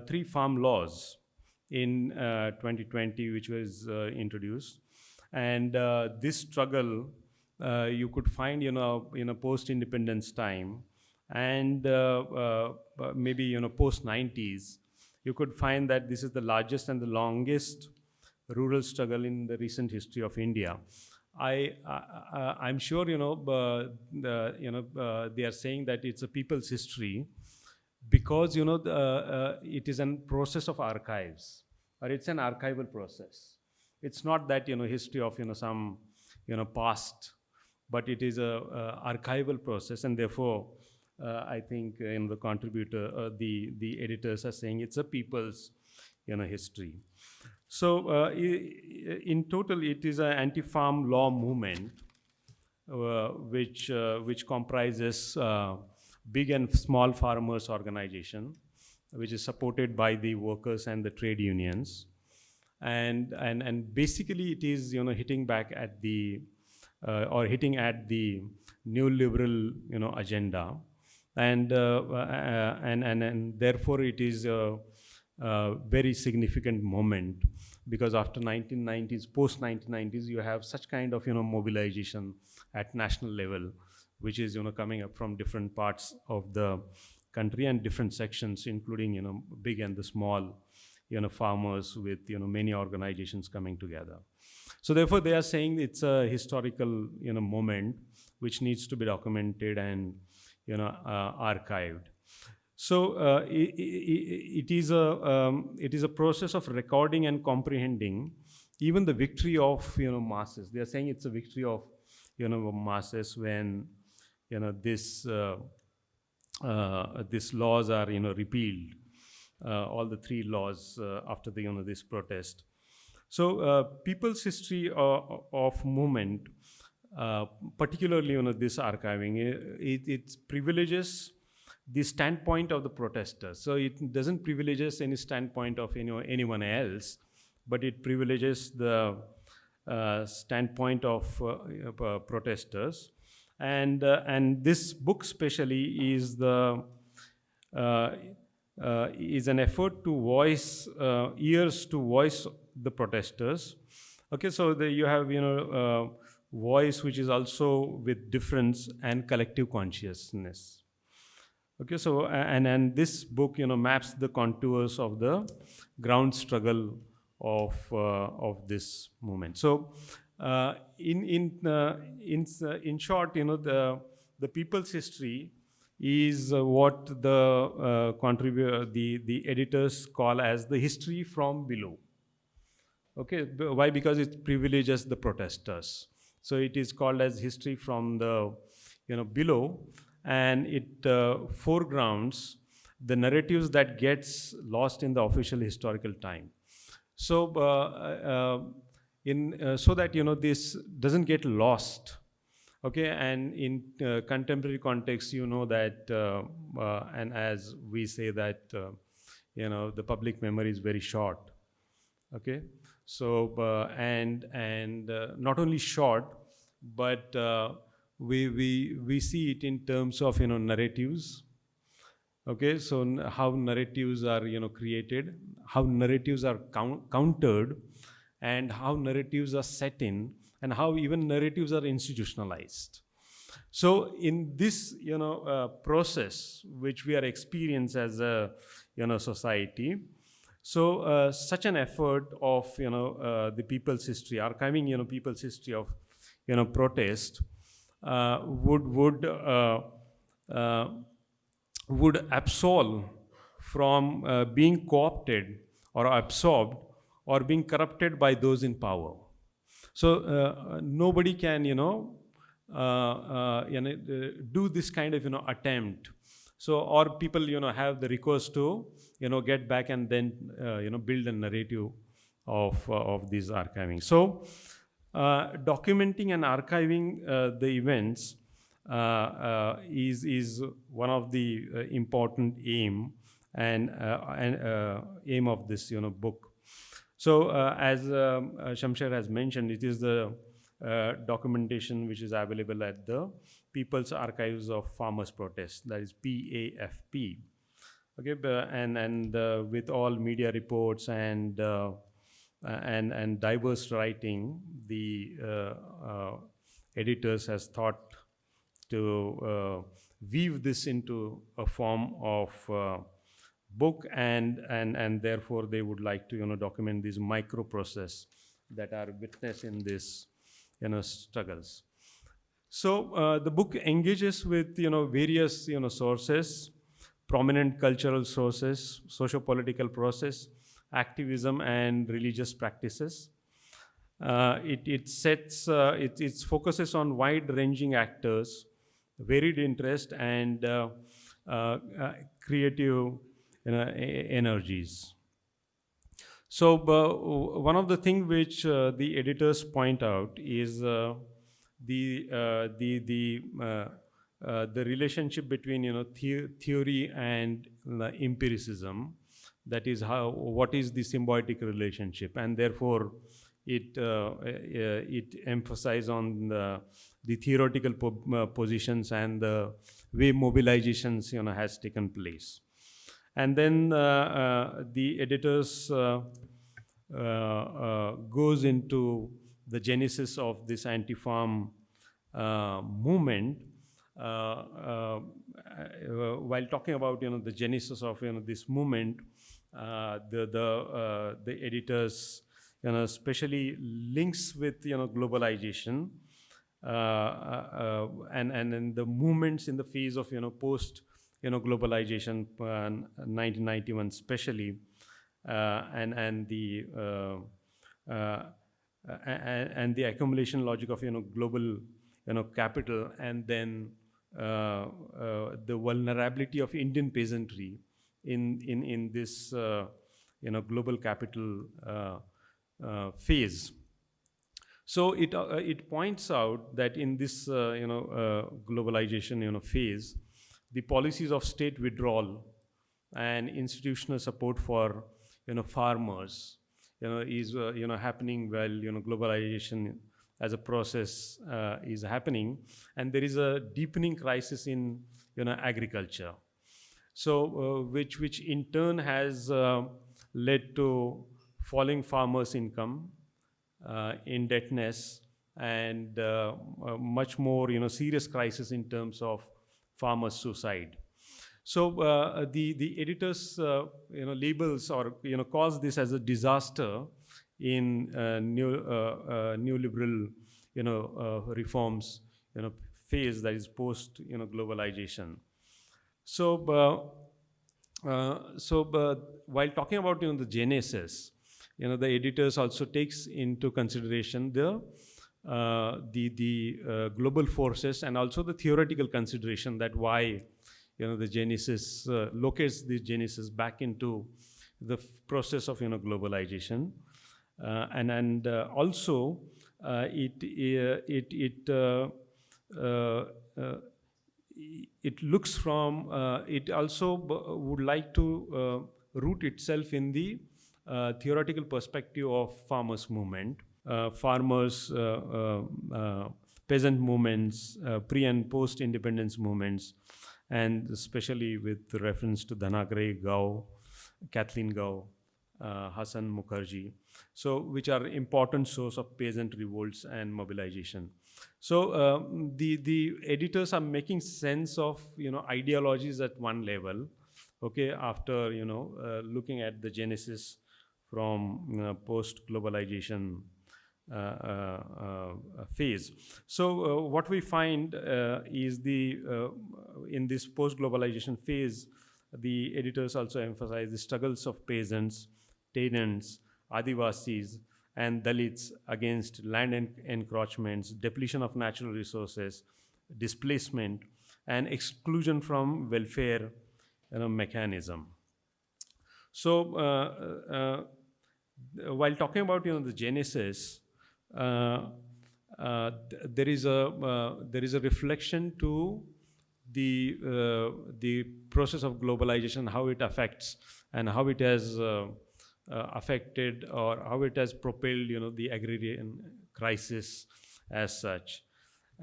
Speaker 4: 3 farm laws in 2020 which was introduced, and this struggle you could find in a post-independence time, and maybe post 90s, you could find that this is the largest and the longest rural struggle in the recent history of India. I'm sure they are saying that it's a people's history because it is a process of archives, or it's an archival process. It's not that history of some past, but it is a archival process, and therefore I think the contributor, the editors are saying it's a people's history. So in total, it is an anti-farm law movement which comprises big and small farmers organization, which is supported by the workers and the trade unions, and basically it is hitting back at the or hitting at the neoliberal agenda, and therefore it is a very significant moment, because after 1990s, post 1990s, you have such kind of mobilization at national level, which is coming up from different parts of the country and different sections, including big and the small farmers, with many organizations coming together. So therefore they are saying it's a historical moment which needs to be documented and archived. So it is a process of recording and comprehending even the victory of masses. They are saying it's a victory of masses when this these laws are repealed, all the 3 laws after the this protest. So people's history of movement, particularly this archiving, it privileges the standpoint of the protesters. So it doesn't privileges any standpoint of anyone else, but it privileges the standpoint of protesters. And this book especially is is an effort to voice ears to voice the protesters. Okay, so you have voice which is also with difference and collective consciousness. Okay, so and this book maps the contours of the ground struggle of this movement. So in short, the people's history is what the editors call as the history from below. Okay, why? Because it privileges the protesters. So it is called as history from the below, and it foregrounds the narratives that gets lost in the official historical time. So so that this doesn't get lost. Okay, and in contemporary context, that and as we say that the public memory is very short. Okay, so and not only short, but we see it in terms of narratives. Okay, so how narratives are created, how narratives are countered, and how narratives are set in, and how even narratives are institutionalized. So in this process which we are experiencing as a society, so such an effort of the people's history, archiving people's history of protest would absolve from being co-opted or absorbed or being corrupted by those in power. So nobody can do this kind of attempt. So or people have the recourse to get back and then build a narrative of this archiving. So documenting and archiving the events is one of the important aim and aim of this book. So as Shamsher has mentioned, it is the documentation which is available at the People's Archives of Farmers' Protest, that is PAFP. Okay, and with all media reports and diverse writing, the editors has thought to weave this into a form of book, and therefore they would like to document these micro process that are witnessed in this struggles. So the book engages with various sources, prominent cultural sources, socio-political process, activism, and religious practices. It focuses on wide-ranging actors, varied interest, and creative energies. So one of the things which the editors point out is the relationship between theory and empiricism. That is what is the symbiotic relationship, and therefore it emphasizes on the theoretical positions and the way mobilizations has taken place. And then the editors goes into the genesis of this anti-farm movement. While talking about the genesis of this movement, the editors especially links with globalization and the movements in the phase of post globalization, 1991 especially, and the and the accumulation logic of global capital, and then the vulnerability of Indian peasantry in this global capital phase. So it points out that in this globalization phase, the policies of state withdrawal and institutional support for farmers is happening while globalization as a process is happening, and there is a deepening crisis in agriculture. So which in turn has led to falling farmers' income, indebtedness, and much more serious crisis in terms of farmers' suicide. So the editors labels or calls this as a disaster in neoliberal reforms phase, that is post globalization. So while talking about the genesis, the editors also takes into consideration the global forces, and also the theoretical consideration that why the genesis locates the genesis back into the process of globalization, and also it looks from it also would like to root itself in the theoretical perspective of farmers movement, peasant movements, pre and post independence movements, and especially with reference to Dhanagre Gao, Kathleen Gao, Hassan Mukherjee, so which are important source of peasant revolts and mobilization. So the editors are making sense of ideologies at one level, okay, after looking at the genesis from post globalization phase. So what we find is in this post globalization phase, the editors also emphasize the struggles of peasants, tenants, Adivasis, and Dalits against land encroachments, depletion of natural resources, displacement, and exclusion from welfare mechanism. So while talking about the genesis, there is a reflection to the process of globalization, how it affects and how it has affected or how it has propelled the agrarian crisis as such,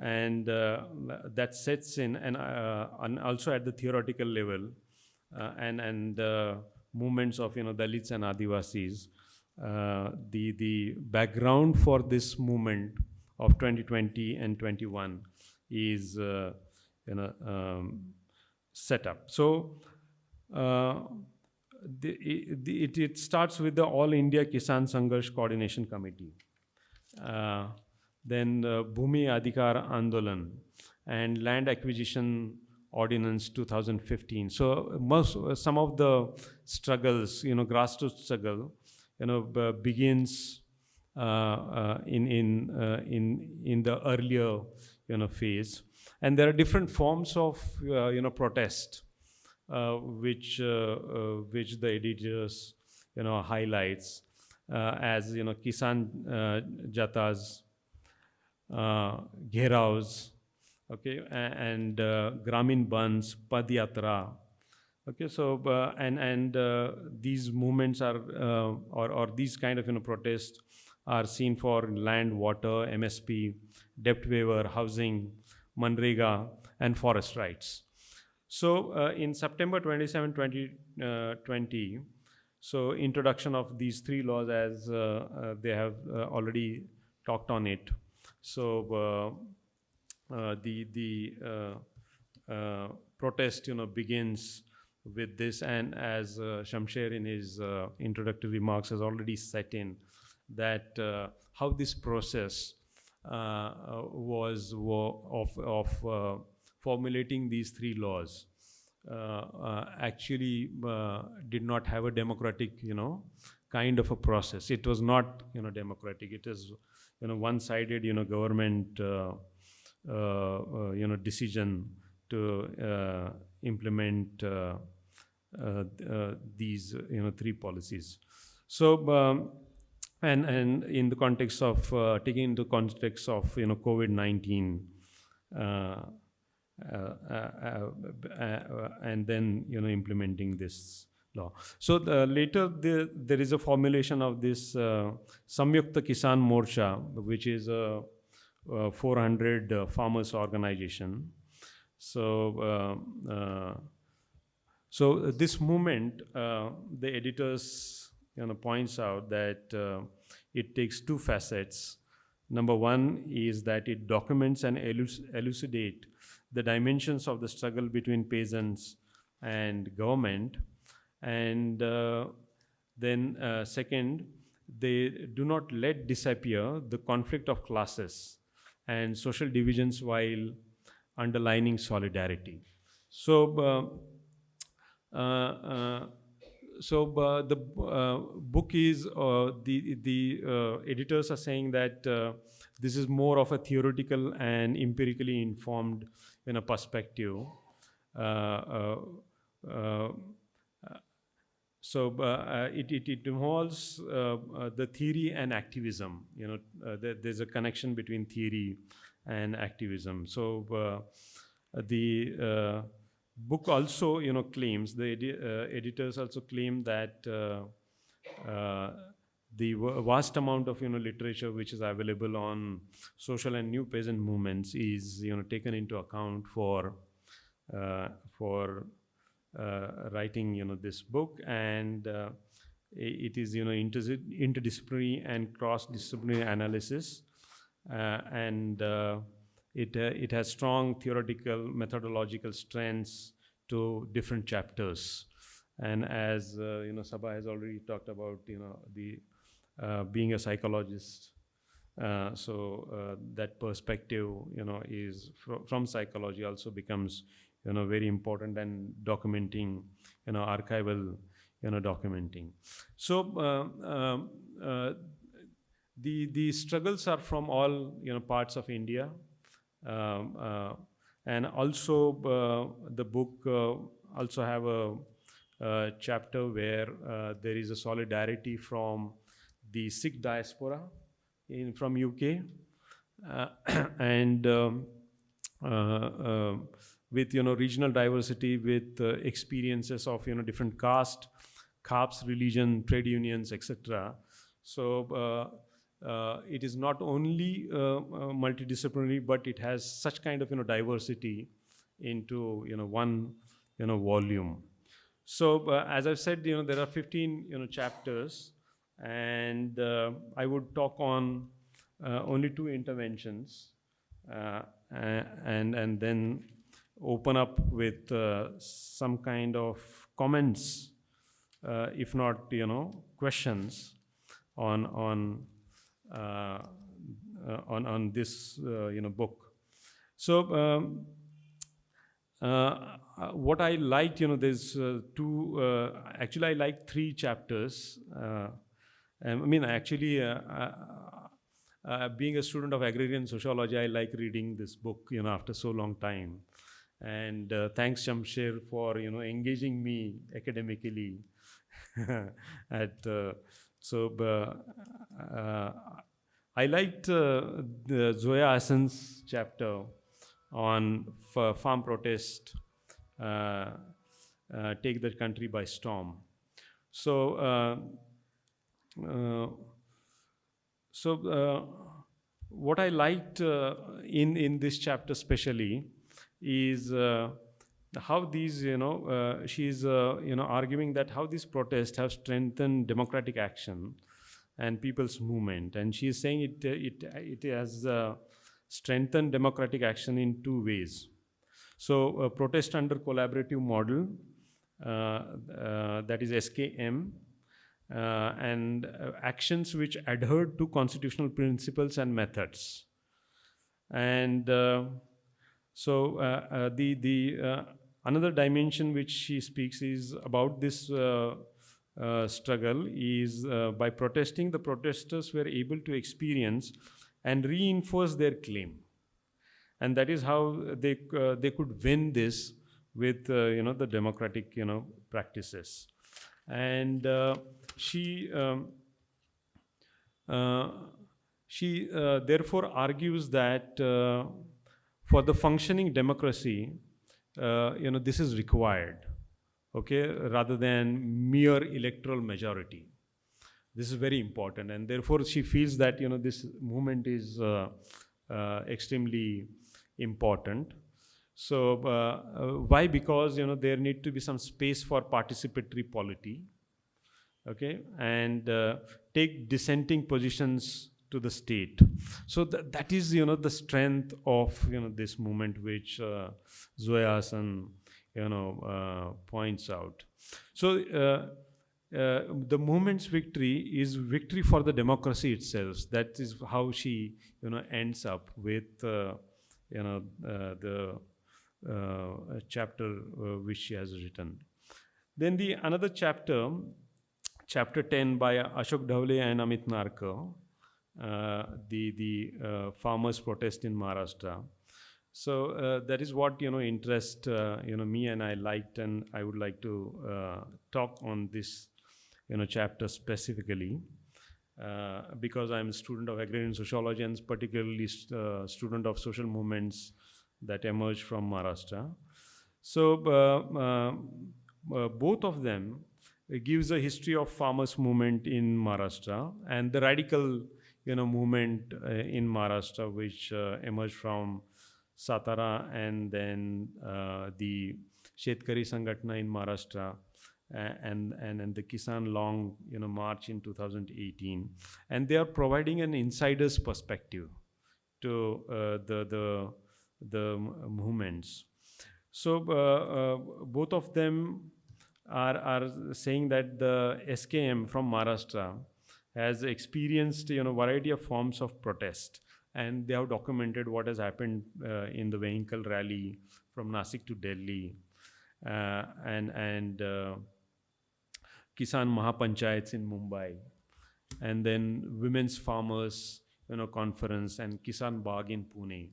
Speaker 4: and that sets in, and also at the theoretical level, and movements of Dalits and Adivasis. The background for this movement of 2020 and 21 is set up. So it starts with the All India Kisan Sangharsh Coordination Committee, then Bhumi Adhikar Andolan, and Land Acquisition Ordinance 2015. So some of the struggles, grassroots struggle, begins in the earlier phase, and there are different forms of protest which the editors highlights as Kisan Jatas, Gheraos, okay, and Gramin Bandhs, Padyatra. Okay, so and these movements are or these kind of protests are seen for land, water, MSP, debt waiver, housing, Manrega, and forest rights. So in September 27, 2020, so introduction of these three laws, as they have already talked on it. So the protest begins with this, and as Shamsher in his introductory remarks has already set in, that how this process was of formulating these three laws actually did not have a democratic kind of a process. It was not, democratic. It is, one-sided, government, decision to implement these, three policies. So, and in the context of taking into context of COVID-19, and then implementing this law. So later there is a formulation of this Samyukta Kisan Morcha, which is a 400 farmers organization. So so this movement, the editors points out that it takes two facets. Number one is that it documents and elucidate the dimensions of the struggle between peasants and government. And then second, they do not let disappear the conflict of classes and social divisions while underlining solidarity. So the book is, the editors are saying that this is more of a theoretical and empirically informed perspective. So it involves the theory and activism. There's a connection between theory and activism. So the book also, claims, the editors also claim that the vast amount of literature which is available on social and new peasant movements is taken into account for writing this book, and it is interdisciplinary and cross-disciplinary analysis, and it has strong theoretical methodological strengths to different chapters. And as Sabha has already talked about, the being a psychologist, so that perspective is from psychology also becomes very important, and documenting archival documenting. So the struggles are from all parts of India. And also the book also have a chapter where there is a solidarity from the Sikh diaspora from UK, and with regional diversity, with experiences of different caste, religion, trade unions, etc. So it is not only multidisciplinary, but it has such kind of diversity into one volume. So as I've said, there are 15 chapters, and I would talk on only 2 interventions, and then open up with some kind of comments, if not questions on this book. So what I liked, there's 2. Actually, I like 3 chapters. I mean, actually, being a student of agrarian sociology, I like reading this book, after so long time. And thanks, Shamsher, for engaging me academically. I liked the Zoya Hassan's chapter on farm protest, take the country by storm. So what I liked in this chapter especially is how these, she's arguing that how these protests have strengthened democratic action and people's movement, and she is saying it has strengthened democratic action in 2 ways. So protest under collaborative model, that is SKM, and actions which adhere to constitutional principles and methods. And so the another dimension which she speaks is about this struggle is by protesting, the protesters were able to experience and reinforce their claim, and that is how they could win this with the democratic practices. And she therefore argues that for the functioning democracy, this is required, okay, rather than mere electoral majority. This is very important, and therefore she feels that this movement is extremely important. So why? Because there need to be some space for participatory polity, okay, and take dissenting positions to the state. So that is the strength of this movement, which Zoya Hassan points out. So the movement's victory is victory for the democracy itself. That is how she ends up with the chapter which she has written. Then the another chapter 10 by Ashok Dhawale and Amit Narkar, the farmers' protest in Maharashtra. So that is what interest me, and I liked, and I would like to talk on this chapter specifically because I'm a student of agrarian sociology and particularly student of social movements that emerged from Maharashtra. So both of them gives a history of farmers' movement in Maharashtra and the radical movement in Maharashtra, which emerged from Satara, and then the Shetkari Sangatna in Maharashtra, and the Kisan Long March in 2018, and they are providing an insider's perspective to the movements. So both of them are saying that the SKM from Maharashtra has experienced variety of forms of protest, and they have documented what has happened in the vehicle rally from Nasik to Delhi, and Kisan Mahapanchayats in Mumbai, and then women's farmers conference and Kisan Bagh in Pune.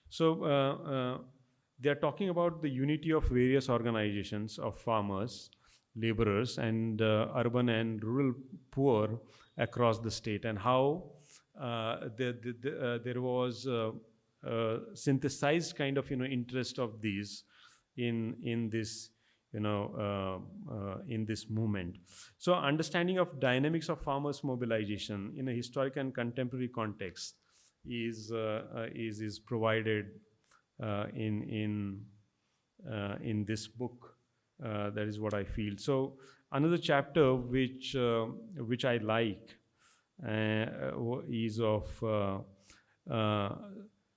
Speaker 4: So they are talking about the unity of various organizations of farmers, laborers, and urban and rural poor across the state, and how there was synthesized kind of interest of these in this in this movement. So understanding of dynamics of farmers' mobilization in a historical and contemporary context is provided in this book. That is what I feel. So another chapter which I like is of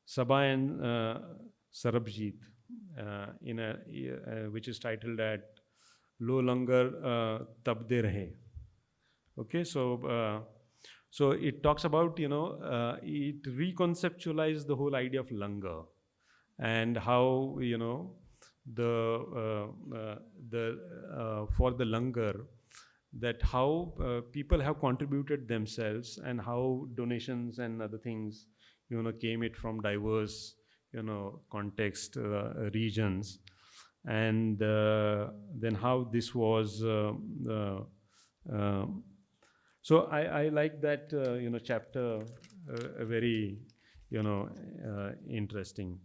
Speaker 4: Sabha and Sarabjit, which is titled at "Lo Langar Tab De Rahe." Okay, so it talks about it reconceptualized the whole idea of langar and how for the langar, that how people have contributed themselves and how donations and other things came it from diverse context, regions, and then how this was so I like that chapter, very interesting.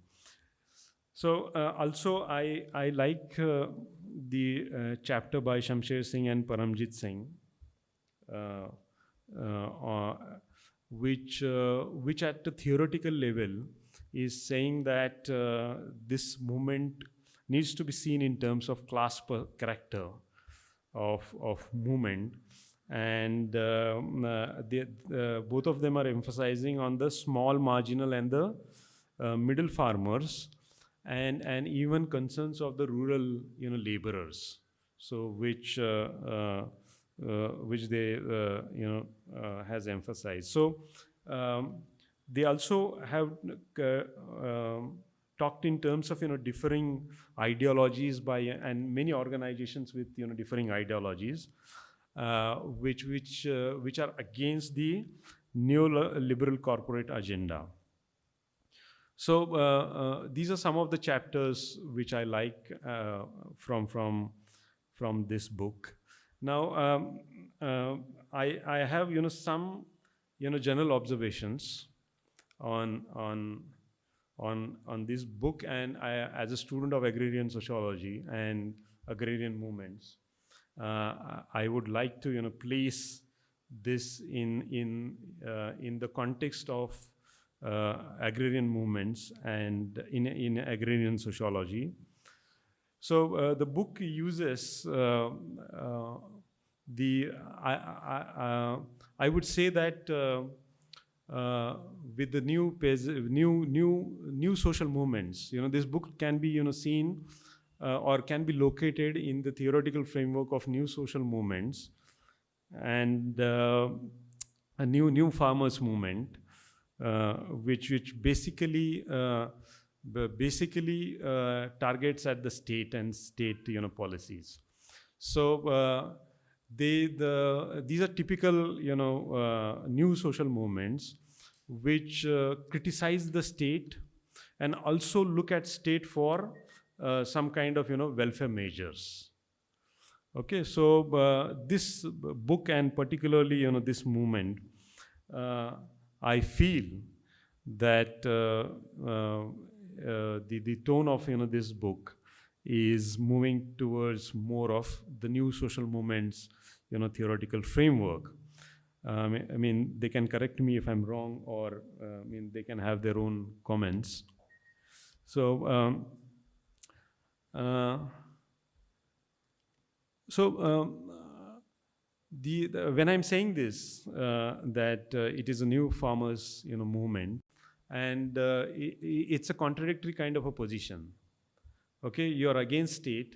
Speaker 4: So also I like the chapter by Shamsher Singh and Paramjit Singh, which at the theoretical level is saying that this movement needs to be seen in terms of class character of movement, and both of them are emphasizing on the small, marginal, and the middle farmers, and even concerns of the rural laborers, so which they has emphasized. So they also have talked in terms of differing ideologies by, and many organizations with differing ideologies, which are against the neoliberal corporate agenda. So these are some of the chapters which I like from this book. Now I have some general observations on this book, and as a student of agrarian sociology and agrarian movements, I would like to place this in the context of agrarian movements and in agrarian sociology. So the book uses I would say that with the new social movements, this book can be seen or can be located in the theoretical framework of new social movements and a new farmers movement, which basically targets at the state and state policies. So these are typical new social movements which criticize the state and also look at state for some kind of welfare measures. Okay, so this book and particularly this movement, I feel that the tone of this book is moving towards more of the new social movements theoretical framework. I mean, they can correct me if I'm wrong, or they can have their own comments. So when I'm saying this, that it is a new farmers movement, and it's a contradictory kind of a position. Okay, you're against state,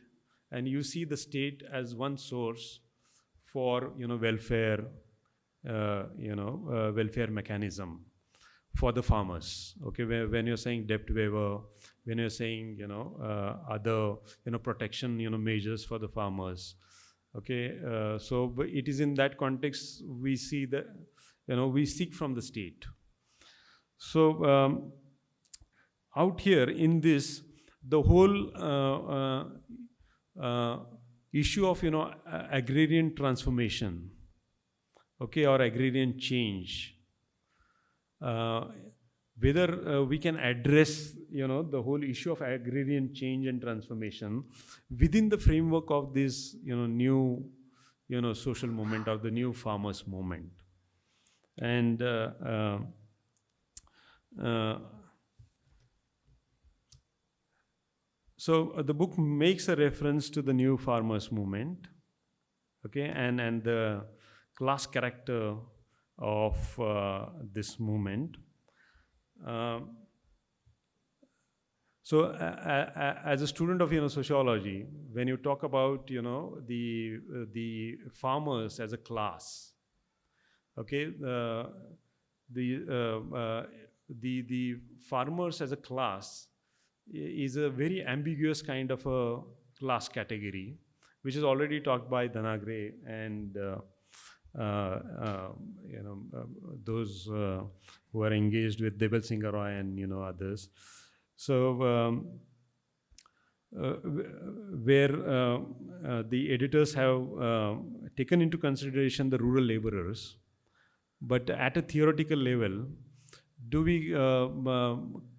Speaker 4: and you see the state as one source for welfare, welfare mechanism for the farmers. Okay, when you're saying debt waiver, when you're saying other protection measures for the farmers. Okay, so but it is in that context we see that we seek from the state. So out here in this, the whole issue of agrarian transformation, okay, or agrarian change, whether we can address the whole issue of agrarian change and transformation within the framework of this new social movement or the new farmers movement. And so the book makes a reference to the new farmers movement, okay, and the class character of this movement. So as a student of sociology, when you talk about the farmers as a class, okay, the farmers as a class is a very ambiguous kind of a class category, which is already talked by Dhanagre and those who are engaged with Debel Singh Roy and others. So where the editors have taken into consideration the rural laborers, but at a theoretical level, do we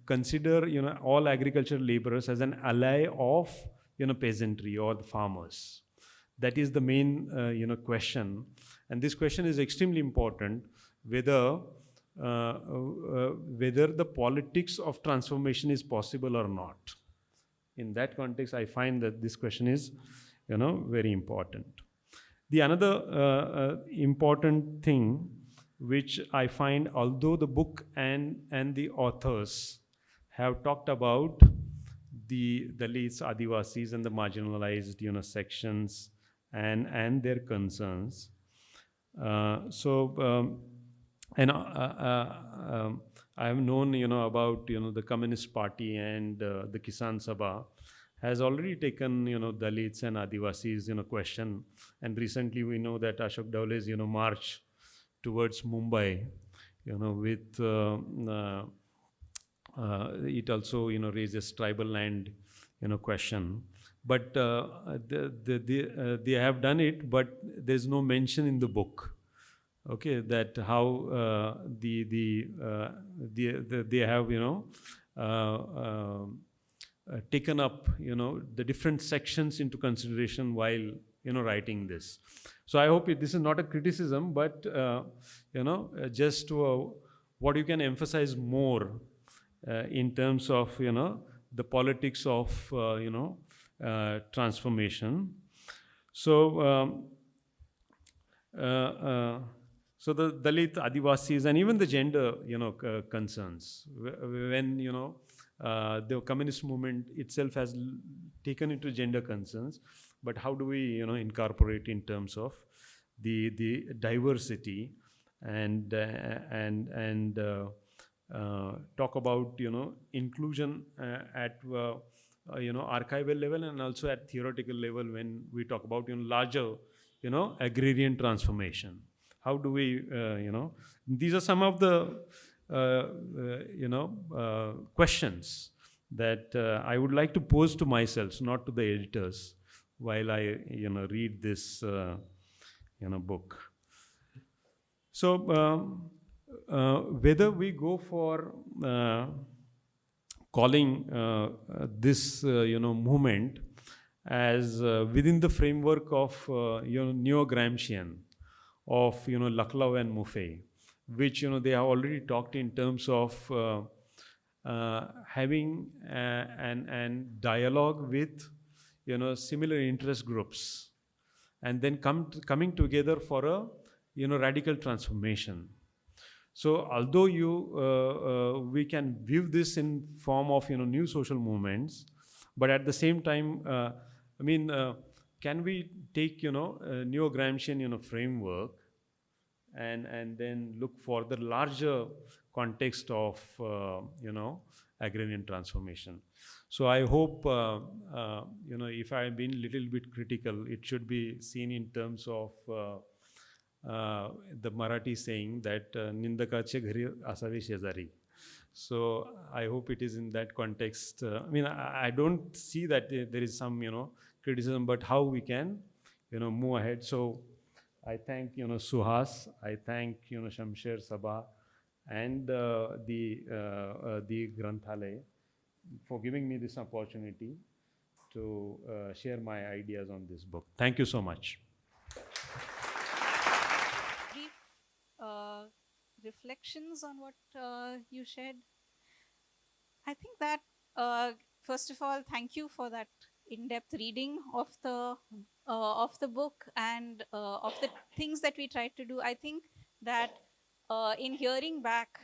Speaker 4: consider all agricultural laborers as an ally of peasantry or the farmers? That is the main question, and this question is extremely important, whether the politics of transformation is possible or not. In that context, I find that this question is very important. The another important thing which I find, although the book and the authors have talked about the Dalits, Adivasis, and the marginalized sections and their concerns. And I have known about the Communist Party and the Kisan Sabha has already taken, Dalits and Adivasis, question. And recently we know that Ashok Daule's, march towards Mumbai, with it also, raises tribal land, question. But they have done it, but there's no mention in the book. Okay, that how they have, taken up, the different sections into consideration while, writing this. So I hope this is not a criticism, but just what you can emphasize more in terms of, the politics of, transformation. So so the Dalit, Adivasis, and even the gender, concerns. When, the communist movement itself has taken into gender concerns, but how do we, incorporate in terms of the diversity and talk about, inclusion at archival level and also at theoretical level when we talk about, larger, agrarian transformation. How do we, these are some of the, questions that I would like to pose to myself, not to the editors, while I, read this, book. So whether we go for calling this, movement as within the framework of, neo-Gramscian, of, Lucknow and Muffet, which, they have already talked in terms of having an dialogue with, similar interest groups, and then coming together for a, radical transformation. So although we can view this in form of, new social movements, but at the same time, can we take, neo-Gramscian, framework and then look for the larger context of, agrarian transformation. So I hope, if I've been a little bit critical, it should be seen in terms of the Marathi saying that Nindakache ghari asavi shezari. So I hope it is in that context. I don't see that there is some, criticism, but how we can, move ahead. So I thank, Suhas, I thank, Shamsher Sabha, and the Granthalaya for giving me this opportunity to share my ideas on this book. Thank you so much.
Speaker 3: Brief reflections on what you shared. I think that first of all, thank you for that in-depth reading of the book and of the things that we tried to do. I think that in hearing back,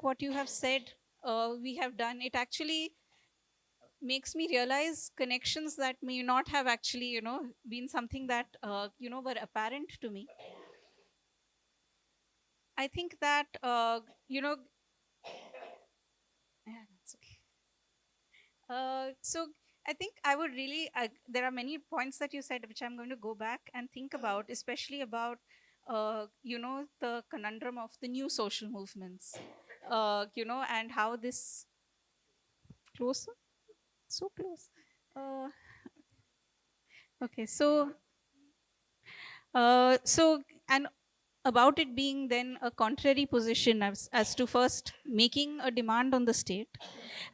Speaker 3: what you have said, we have done, it actually makes me realize connections that may not have actually, been something that, were apparent to me. I think that, yeah, that's okay. So I think I would really, there are many points that you said which I'm going to go back and think about, especially about, the conundrum of the new social movements, and how this, closer, so close. Okay, so, and about it being then a contrary position as to first making a demand on the state,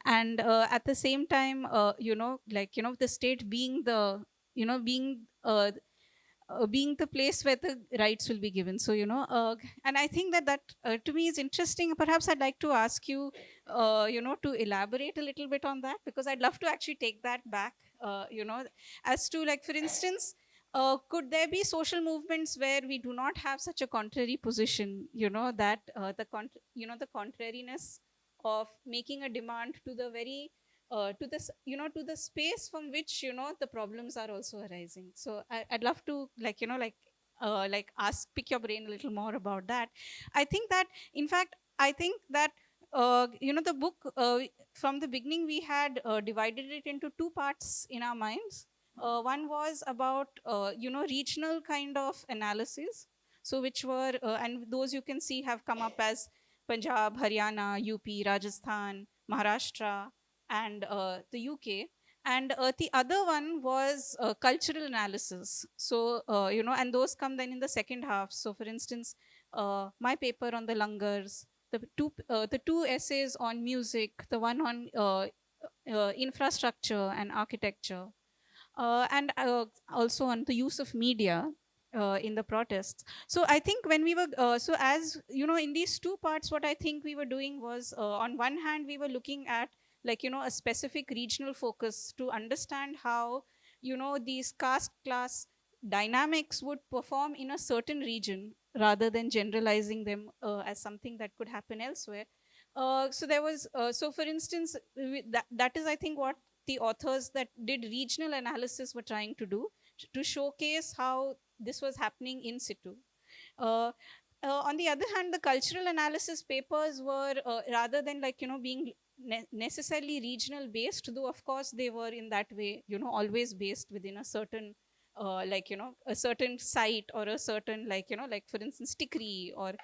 Speaker 3: and at the same time, the state being the, being the place where the rights will be given. So, and I think that to me is interesting. Perhaps I'd like to ask you, to elaborate a little bit on that, because I'd love to actually take that back, as to, like, for instance, could there be social movements where we do not have such a contrary position, that the contrariness of making a demand to the very to this, to the space from which, the problems are also arising. So I'd love to, pick your brain a little more about that. I think that, in fact, I think that the book, from the beginning, we had divided it into two parts in our minds. One was about, regional kind of analysis. So, which were, and those you can see have come up as Punjab, Haryana, UP, Rajasthan, Maharashtra, and the UK. And the other one was cultural analysis. So, and those come then in the second half. So, for instance, my paper on the langars, the two essays on music, the one on infrastructure and architecture, and also on the use of media in the protests. So I think when we were, so as you know, in these two parts, what I think we were doing was, on one hand, we were looking at, like, a specific regional focus to understand how, these caste class dynamics would perform in a certain region rather than generalizing them as something that could happen elsewhere. So there was, so for instance, that is, I think, what the authors that did regional analysis were trying to do, to showcase how this was happening in situ. Uh, on the other hand, the cultural analysis papers were, rather than, like, being necessarily regional based, though of course they were in that way, always based within a certain, a certain site, or a certain, like for instance Tikri, or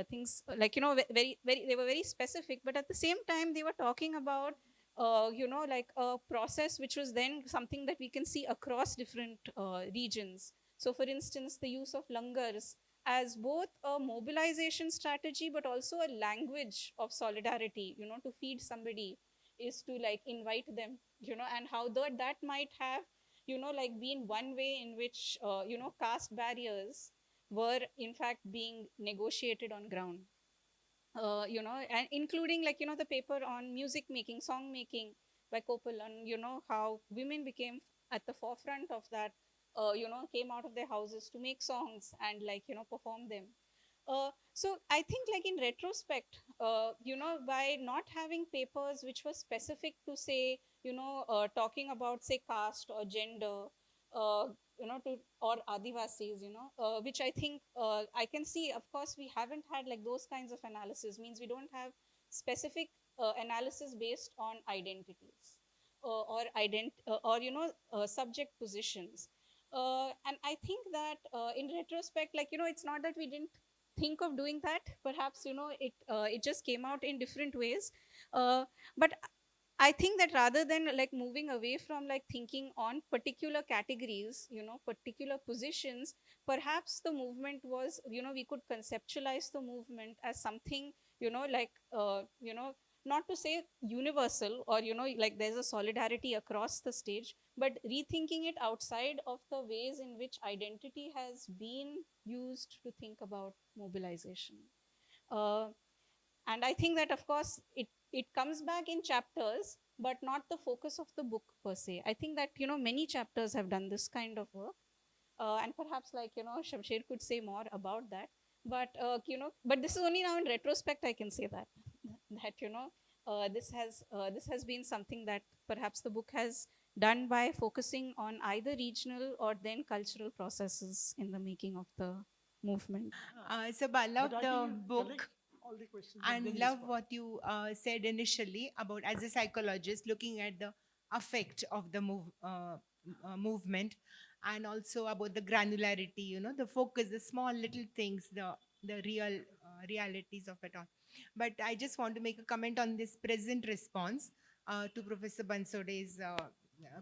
Speaker 3: things like, very, they were very specific, but at the same time they were talking about, like a process which was then something that we can see across different regions. So for instance, the use of langars as both a mobilization strategy but also a language of solidarity, to feed somebody is to, like, invite them, and how that might have, like, been one way in which, caste barriers were in fact being negotiated on ground. And including, like, the paper on music making, song making by Kopal, and how women became at the forefront of that, came out of their houses to make songs and, like, perform them. So I think, like, in retrospect, by not having papers which were specific to, say, talking about, say, caste or gender, uh, to, or Adivasis, which I think, I can see, of course, we haven't had, like, those kinds of analysis, means we don't have specific analysis based on identities, or subject positions. And I think that, in retrospect, like, it's not that we didn't think of doing that. Perhaps, it just came out in different ways. But I think that rather than, like, moving away from, like, thinking on particular categories, particular positions, perhaps the movement was, we could conceptualize the movement as something, like, not to say universal, or, like, there's a solidarity across the stage, but rethinking it outside of the ways in which identity has been used to think about mobilization. Uh, and I think that, of course, it comes back in chapters, but not the focus of the book per se. I think that, many chapters have done this kind of work, and perhaps, like, Shamsher could say more about that. But but this is only now in retrospect I can say that that, this has been something that perhaps the book has done by focusing on either regional or then cultural processes in the making of the movement.
Speaker 5: So I love
Speaker 1: But I
Speaker 5: the
Speaker 1: think you
Speaker 5: book
Speaker 1: collect all the questions and
Speaker 5: and
Speaker 1: then
Speaker 5: love
Speaker 1: respond.
Speaker 5: what you said initially about, as a psychologist, looking at the effect of the movement, and also about the granularity, the focus, the small little things, the real realities of it all. But I just want to make a comment on this present response to Professor Bansode's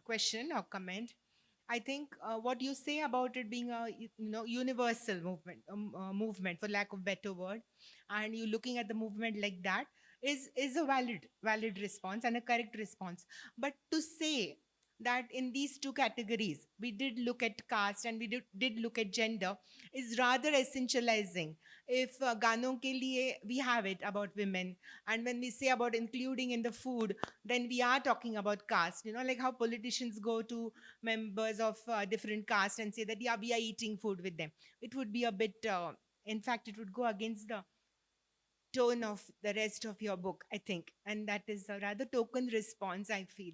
Speaker 5: question or comment. I think what you say about it being a universal movement, for lack of better word, and you looking at the movement like that is a valid response and a correct response. But to say that in these two categories we did look at caste and we did look at gender is rather essentializing. If ganon ke liye we have it about women, and when we say about including in the food, then we are talking about caste, like how politicians go to members of different caste and say that, yeah, we are eating food with them. It would be a bit in fact, it would go against the tone of the rest of your book, I think. And that is a rather token response, I feel.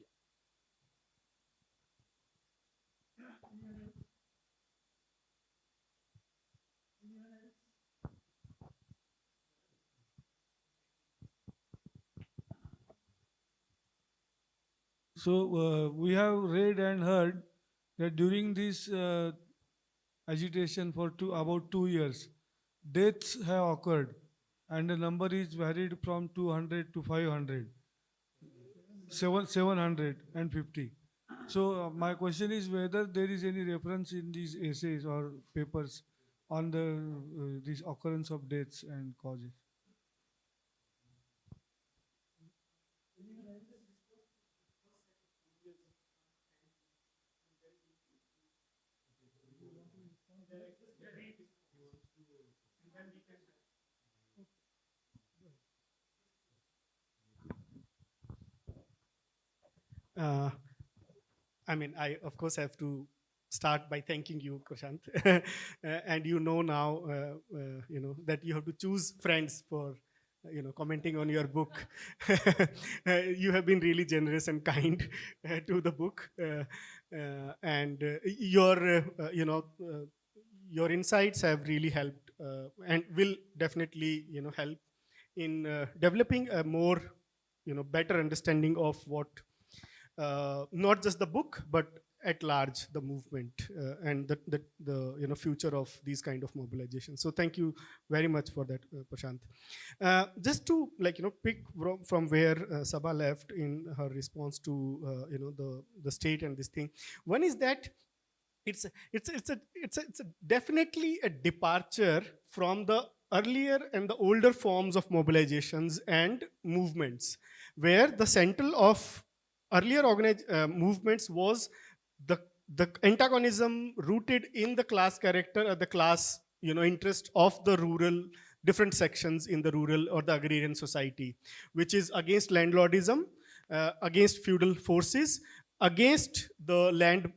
Speaker 6: So we have read and heard that during this agitation for about 2 years, deaths have occurred, and the number is varied from 200 to 500, 750. So my question is whether there is any reference in these essays or papers on the this occurrence of deaths and causes.
Speaker 2: Uh, I mean, I of course have to start by thanking you, Prashant. And you know now, that you have to choose friends for, commenting on your book. You have been really generous and kind to the book, and your insights have really helped and will definitely, help in developing a more, better understanding of what not just the book but at large the movement and the future of these kind of mobilization. So thank you very much for that, Prashant. Just to pick from where Sabha left in her response to the state and this thing. One is that it's definitely a departure from the earlier and the older forms of mobilizations and movements, where the central of earlier movements was the antagonism rooted in the class character or the class interest of the rural different sections in the rural or the agrarian society, which is against landlordism, against feudal forces, against the land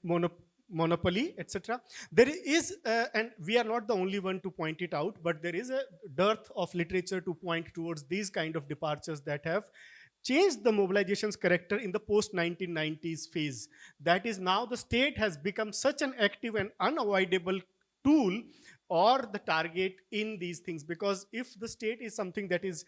Speaker 2: monopoly, etc. There is, and we are not the only one to point it out, but there is a dearth of literature to point towards these kind of departures that have changed the mobilization's character in the post-1990s phase. That is, now the state has become such an active and unavoidable tool or the target in these things, because if the state is something that is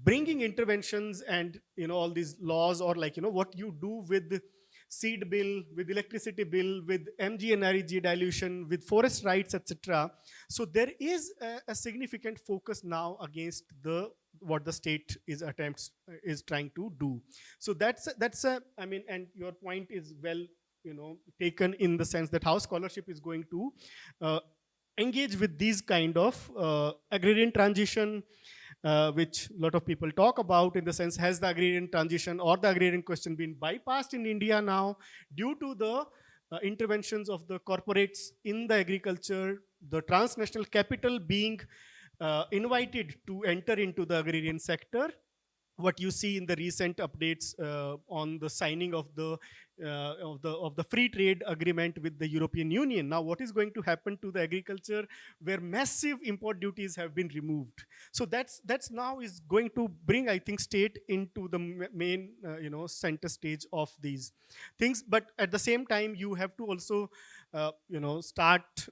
Speaker 2: bringing interventions and all these laws, or what you do with seed bill, with electricity bill, with MGNREG dilution, with forest rights, etc. So there is a significant focus now against what the state is trying to do. So that's I mean, and your point is well taken in the sense that how scholarship is going to engage with these kind of agrarian transition, which a lot of people talk about, in the sense, has the agrarian transition or the agrarian question been bypassed in India now due to the interventions of the corporates in the agriculture, the transnational capital being invited to enter into the agrarian sector. What you see in the recent updates on the signing of the free trade agreement with the European Union. Now, what is going to happen to the agriculture where massive import duties have been removed? So that's now is going to bring, I think, state into the main center stage of these things. But at the same time, you have to also start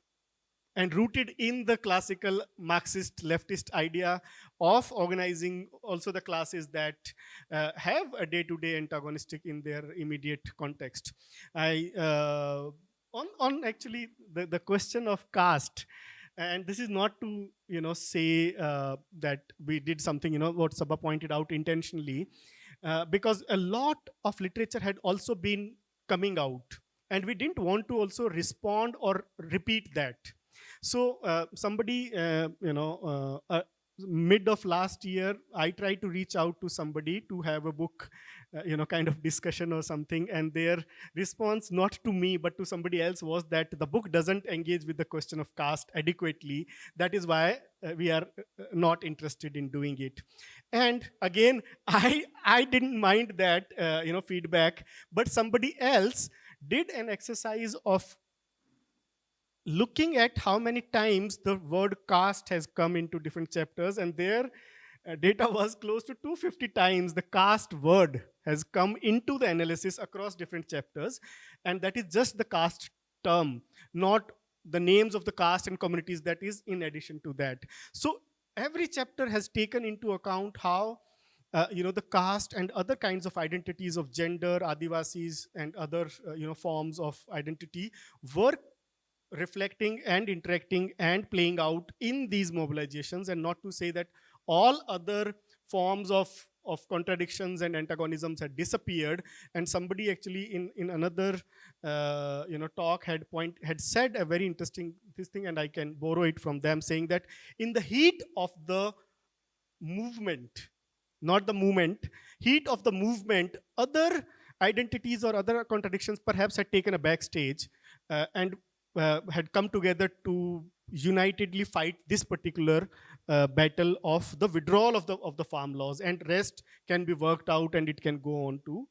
Speaker 2: and rooted in the classical Marxist leftist idea of organizing also the classes that have a day-to-day antagonistic in their immediate context. On actually the question of caste, and this is not to say that we did something what Sabha pointed out intentionally, because a lot of literature had also been coming out, and we didn't want to also respond or repeat that. So somebody, mid of last year, I tried to reach out to somebody to have a book, kind of discussion or something, and their response, not to me, but to somebody else, was that the book doesn't engage with the question of caste adequately. That is why we are not interested in doing it. And again, I didn't mind that, feedback, but somebody else did an exercise of looking at how many times the word caste has come into different chapters, and their data was close to 250 times the caste word has come into the analysis across different chapters, and that is just the caste term, not the names of the caste and communities that is in addition to that. So every chapter has taken into account how the caste and other kinds of identities of gender, Adivasis, and other forms of identity were reflecting and interacting and playing out in these mobilizations, and not to say that all other forms of contradictions and antagonisms had disappeared. And somebody actually in another talk had said a very interesting this thing, and I can borrow it from them, saying that in the heat of the movement, not the movement, heat of the movement, other identities or other contradictions perhaps had taken a backstage, and had come together to unitedly fight this particular battle of the withdrawal of the farm laws, and rest can be worked out and it can go on to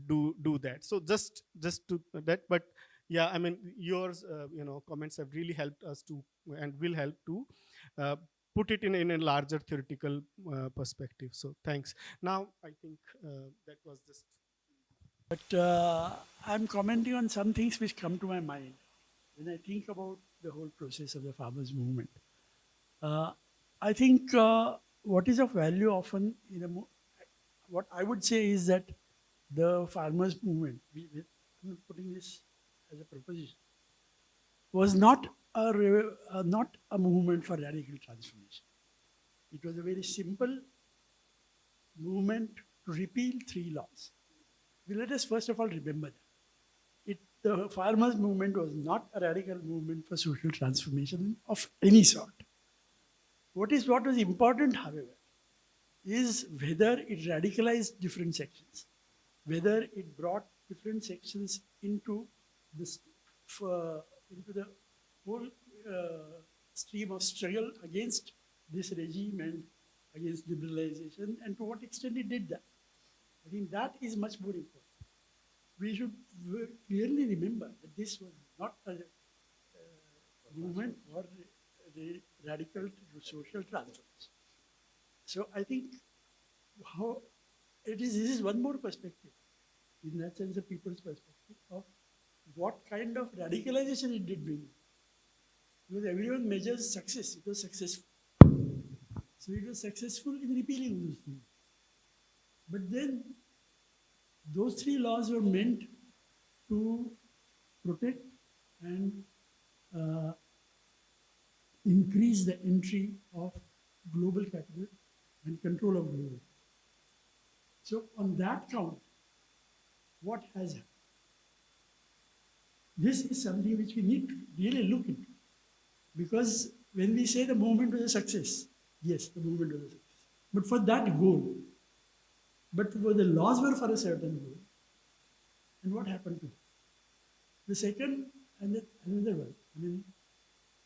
Speaker 2: do that. So just to that. But yeah, I mean, yours comments have really helped us to, and will help to put it in a larger theoretical perspective. So thanks. Now I think that was just.
Speaker 1: But I'm commenting on some things which come to my mind when I think about the whole process of the farmers' movement. I think what is of value often what I would say is that the farmers' movement, I'm putting this as a proposition, was not not a movement for radical transformation. It was a very simple movement to repeal 3 laws. Let us first of all remember that. The farmers' movement was not a radical movement for social transformation of any sort. What was important, however, is whether it radicalized different sections, whether it brought different sections into the whole stream of struggle against this regime and against liberalization, and to what extent it did that. I think that is much more important. We should clearly remember that this was not a movement for radical social transformation. So I think this is one more perspective, in that sense, the people's perspective of what kind of radicalization it did bring. Because everyone measures success. It was successful. So it was successful in repealing those things. But then those 3 laws were meant to protect and increase the entry of global capital and control of global. So on that count, what has happened? This is something which we need to really look into. Because when we say the movement was a success, yes, the movement was a success. But for that goal, the laws were for a certain goal. And what happened to it? The second and another one. I mean,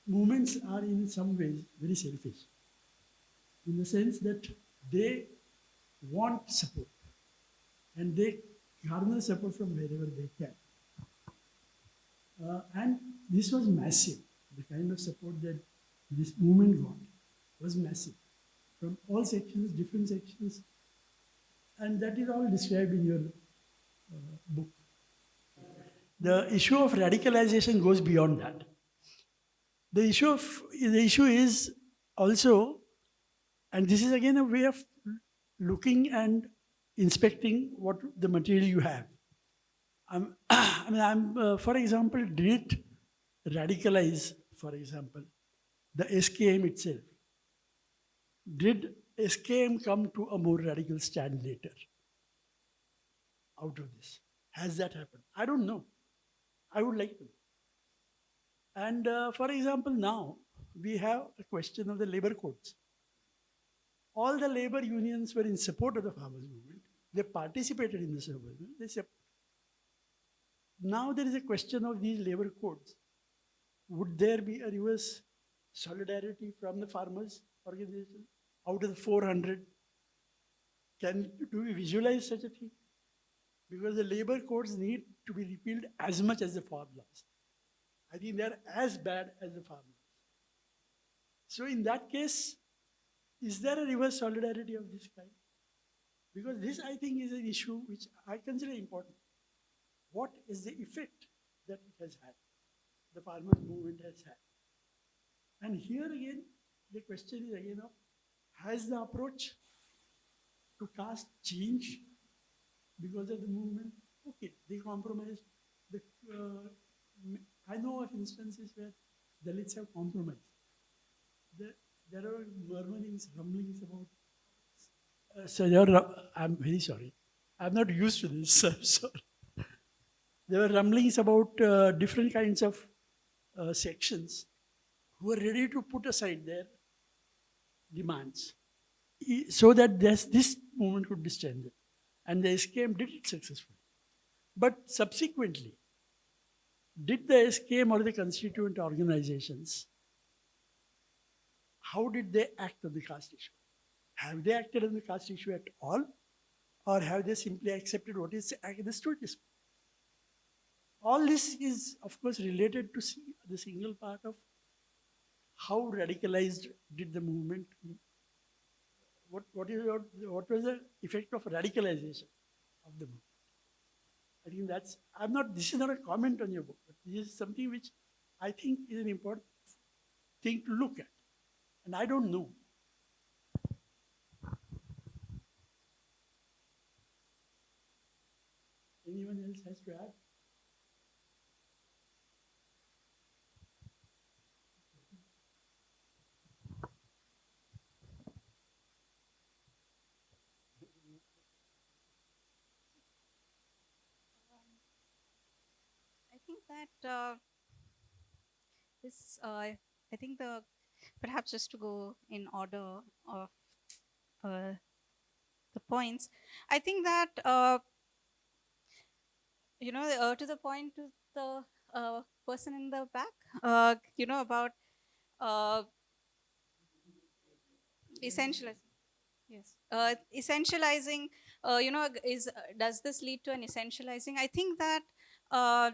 Speaker 1: movements are in some ways very selfish, in the sense that they want support and they garner support from wherever they can. And this was massive. The kind of support that this movement got was massive from all sections, different sections, and that is all described in your book. The issue of radicalization goes beyond that. The issue is also, and this is again a way of looking and inspecting what the material you have. For example, did it radicalize, for example, the SKM itself? Did SKM come to a more radical stand later out of this? Has that happened? I don't know. I would like to know. And for example, now we have a question of the labor codes. All the labor unions were in support of the farmers' movement. They participated in the movement. Now there is a question of these labor codes. Would there be a reverse solidarity from the farmers' organization out of the 400? Do we visualize such a thing? Because the labor codes need to be repealed as much as the farm laws. I think they're as bad as the farm laws. So in that case, is there a reverse solidarity of this kind? Because this, I think, is an issue which I consider important. What is the effect that it has had, the farmers' movement has had? And here again, the question is again of, has the approach to cast change because of the movement. Okay, they compromised. The, I know of instances where Dalits have compromised. There are murmurings, rumblings about. So I'm very sorry. I'm not used to this. I'm sorry. There were rumblings about different kinds of sections who were ready to put aside their demands so that this movement could be strengthened. And the SKM did it successfully. But subsequently, did the SKM or the constituent organizations, how did they act on the caste issue? Have they acted on the caste issue at all? Or have they simply accepted what is understood? All this is, of course, related to the single part of how radicalized did the movement, what was the effect of radicalization of the movement? I think this is not a comment on your book, but this is something which I think is an important thing to look at. And I don't know. Anyone else has to add?
Speaker 3: I think that I think perhaps just to go in order of the points, I think that, to the point to the person in the back, about essentializing. Yes. Essentializing, does this lead to an essentializing? I think that uh,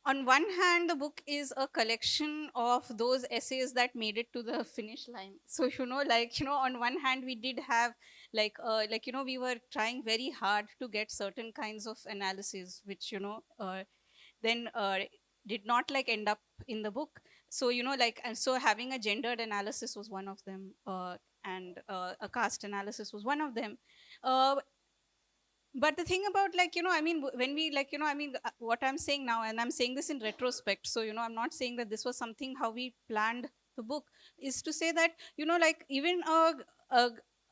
Speaker 3: on one hand, the book is a collection of those essays that made it to the finish line. So, on one hand, we did have we were trying very hard to get certain kinds of analysis, which, then did not end up in the book. So, and so having a gendered analysis was one of them, and a caste analysis was one of them. Uh, but the thing about when we what I'm saying now, and I'm saying this in retrospect, so I'm not saying that this was something how we planned the book, is to say that even a,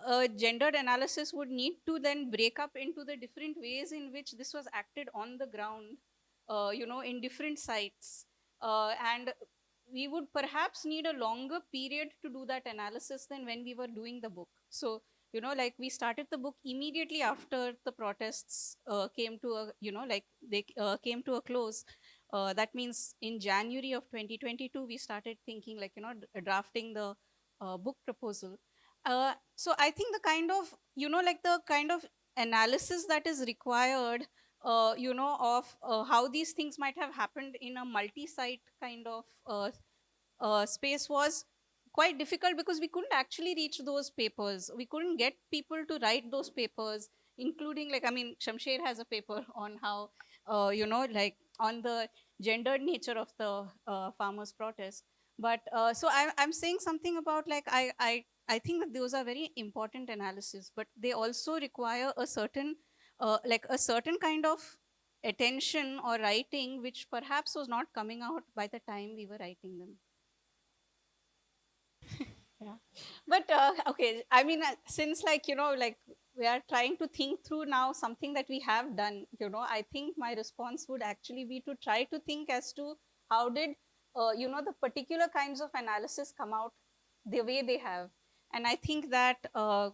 Speaker 3: a gendered analysis would need to then break up into the different ways in which this was acted on the ground, in different sites, and we would perhaps need a longer period to do that analysis than when we were doing the book. So we started the book immediately after the protests came to a they came to a close. That means in January of 2022 we started thinking drafting the book proposal. So I think the kind of the kind of analysis that is required of how these things might have happened in a multi-site kind of space was quite difficult, because we couldn't actually reach those papers. We couldn't get people to write those papers, including Shamsher has a paper on how, on the gendered nature of the farmers' protest. But so I'm saying something about I think that those are very important analysis, but they also require a certain a certain kind of attention or writing, which perhaps was not coming out by the time we were writing them. Yeah. But okay, since we are trying to think through now something that we have done, I think my response would actually be to try to think as to how did the particular kinds of analysis come out the way they have. And I think that uh,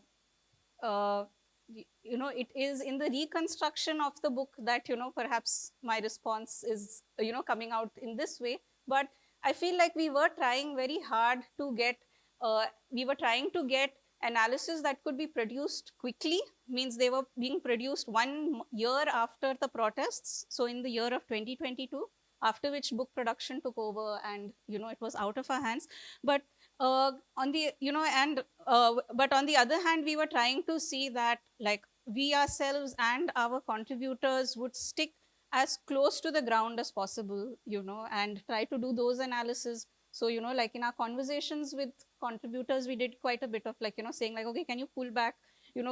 Speaker 3: it is in the reconstruction of the book that perhaps my response is coming out in this way. But I feel like we were trying very hard to get analysis that could be produced quickly, means they were being produced 1 year after the protests, so in the year of 2022, after which book production took over, and it was out of our hands. But on the but on the other hand, we were trying to see that we ourselves and our contributors would stick as close to the ground as possible, and try to do those analysis. So in our conversations with contributors, we did quite a bit of like, saying like, okay, can you pull back,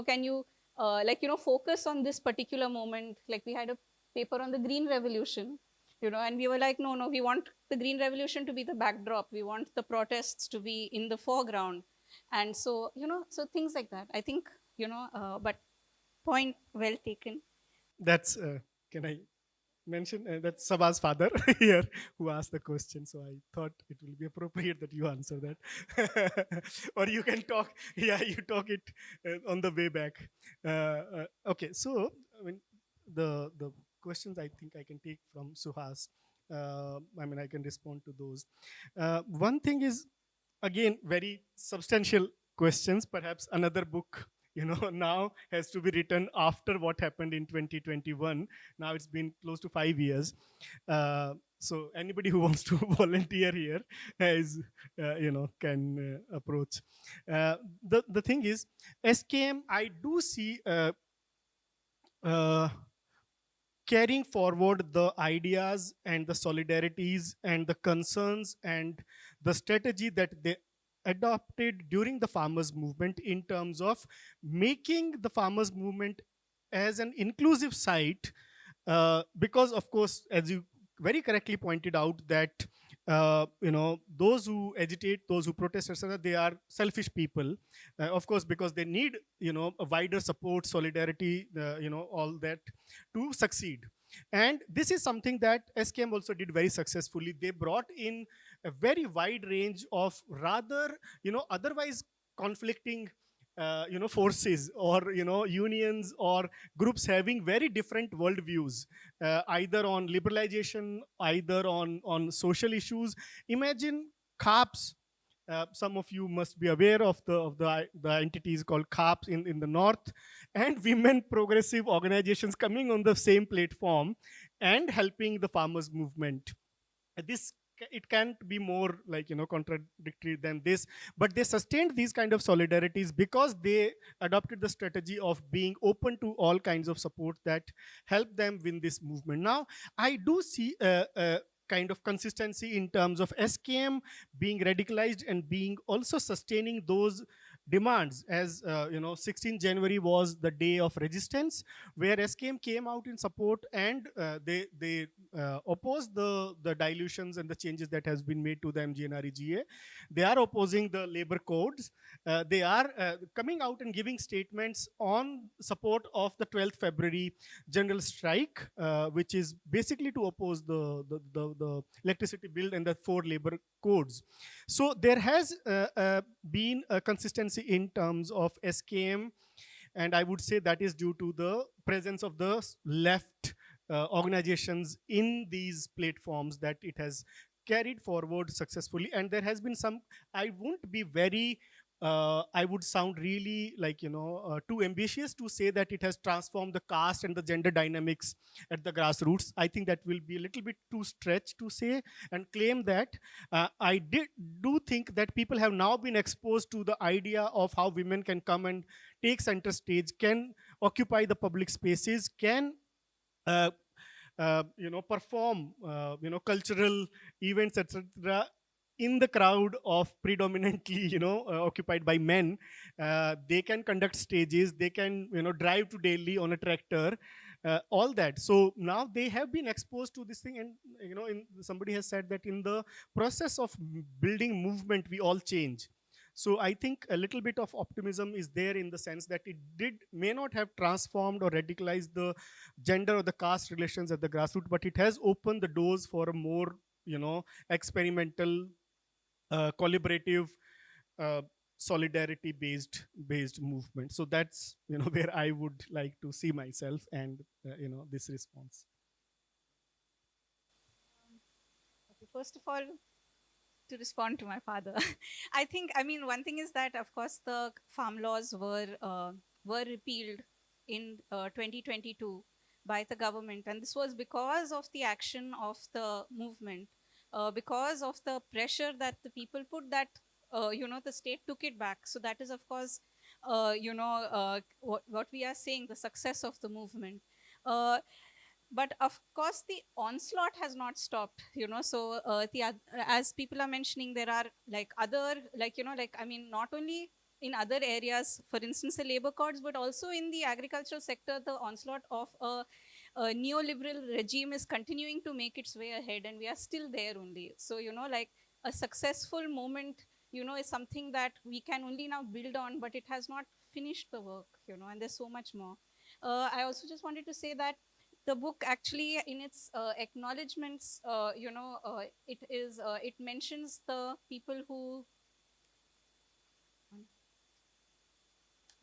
Speaker 3: can you like, focus on this particular moment? Like we had a paper on the Green Revolution, and we were like, no, we want the Green Revolution to be the backdrop. We want the protests to be in the foreground. And so, so things like that. I think, but point well taken.
Speaker 2: That's, can I mention, that's Sabha's father here who asked the question. So I thought it will be appropriate that you answer that. Or you can talk, you talk it on the way back. Okay, so I mean, the questions I think I can take from Suhas. I can respond to those. One thing is, again, very substantial questions. Perhaps another book, now has to be written after what happened in 2021. Now it's been close to 5 years. So anybody who wants to volunteer here is, can approach. The thing is, SKM, I do see carrying forward the ideas and the solidarities and the concerns and the strategy that they adopted during the farmers movement in terms of making the farmers movement as an inclusive site, because of course, as you very correctly pointed out, that those who agitate, those who protest, etc., they are selfish people, of course, because they need a wider support, solidarity, all that to succeed. And this is something that SKM also did very successfully. They brought in a very wide range of rather otherwise conflicting forces, or unions or groups having very different worldviews, either on liberalization, either on social issues. Imagine CAPS. Some of you must be aware of the entities called CAPS in the north, and women progressive organizations coming on the same platform and helping the farmers movement. This, it can't be more like contradictory than this, but they sustained these kind of solidarities because they adopted the strategy of being open to all kinds of support that help them win this movement. Now I do see a kind of consistency in terms of SKM being radicalized and being also sustaining those demands, as 16 January was the day of resistance, where SKM came out in support, and they opposed the dilutions and the changes that has been made to the MGNREGA. They are opposing the labor codes. They are coming out and giving statements on support of the 12th February general strike, which is basically to oppose the electricity bill and the 4 labor codes. So there has been a consistency in terms of SKM, and I would say that is due to the presence of the left organizations in these platforms that it has carried forward successfully. And there has been some, I won't be very I would sound really like too ambitious to say that it has transformed the caste and the gender dynamics at the grassroots. I think that will be a little bit too stretched to say and claim that. I do think that people have now been exposed to the idea of how women can come and take center stage, can occupy the public spaces, can perform cultural events, etc., in the crowd of predominantly occupied by men. They can conduct stages, they can drive to Delhi on a tractor, all that. So now they have been exposed to this thing, and somebody has said that in the process of building movement we all change. So I think a little bit of optimism is there, in the sense that it may not have transformed or radicalized the gender or the caste relations at the grassroots, but it has opened the doors for a more experimental, collaborative, solidarity based movement. So that's where I would like to see myself, and this response.
Speaker 3: Okay, first of all, to respond to my father, one thing is that of course the farm laws were repealed in 2022 by the government, and this was because of the action of the movement, because of the pressure that the people put, that the state took it back. So that is of course what we are saying, the success of the movement. but of course the onslaught has not stopped, so as people are mentioning, there are like other, like, like, I mean, not only in other areas, for instance the labor codes, but also in the agricultural sector, the onslaught of a neoliberal regime is continuing to make its way ahead, and we are still there only. So like a successful moment, is something that we can only now build on, but it has not finished the work, and there's so much more. I also just wanted to say that the book actually, in its acknowledgements, it mentions the people who.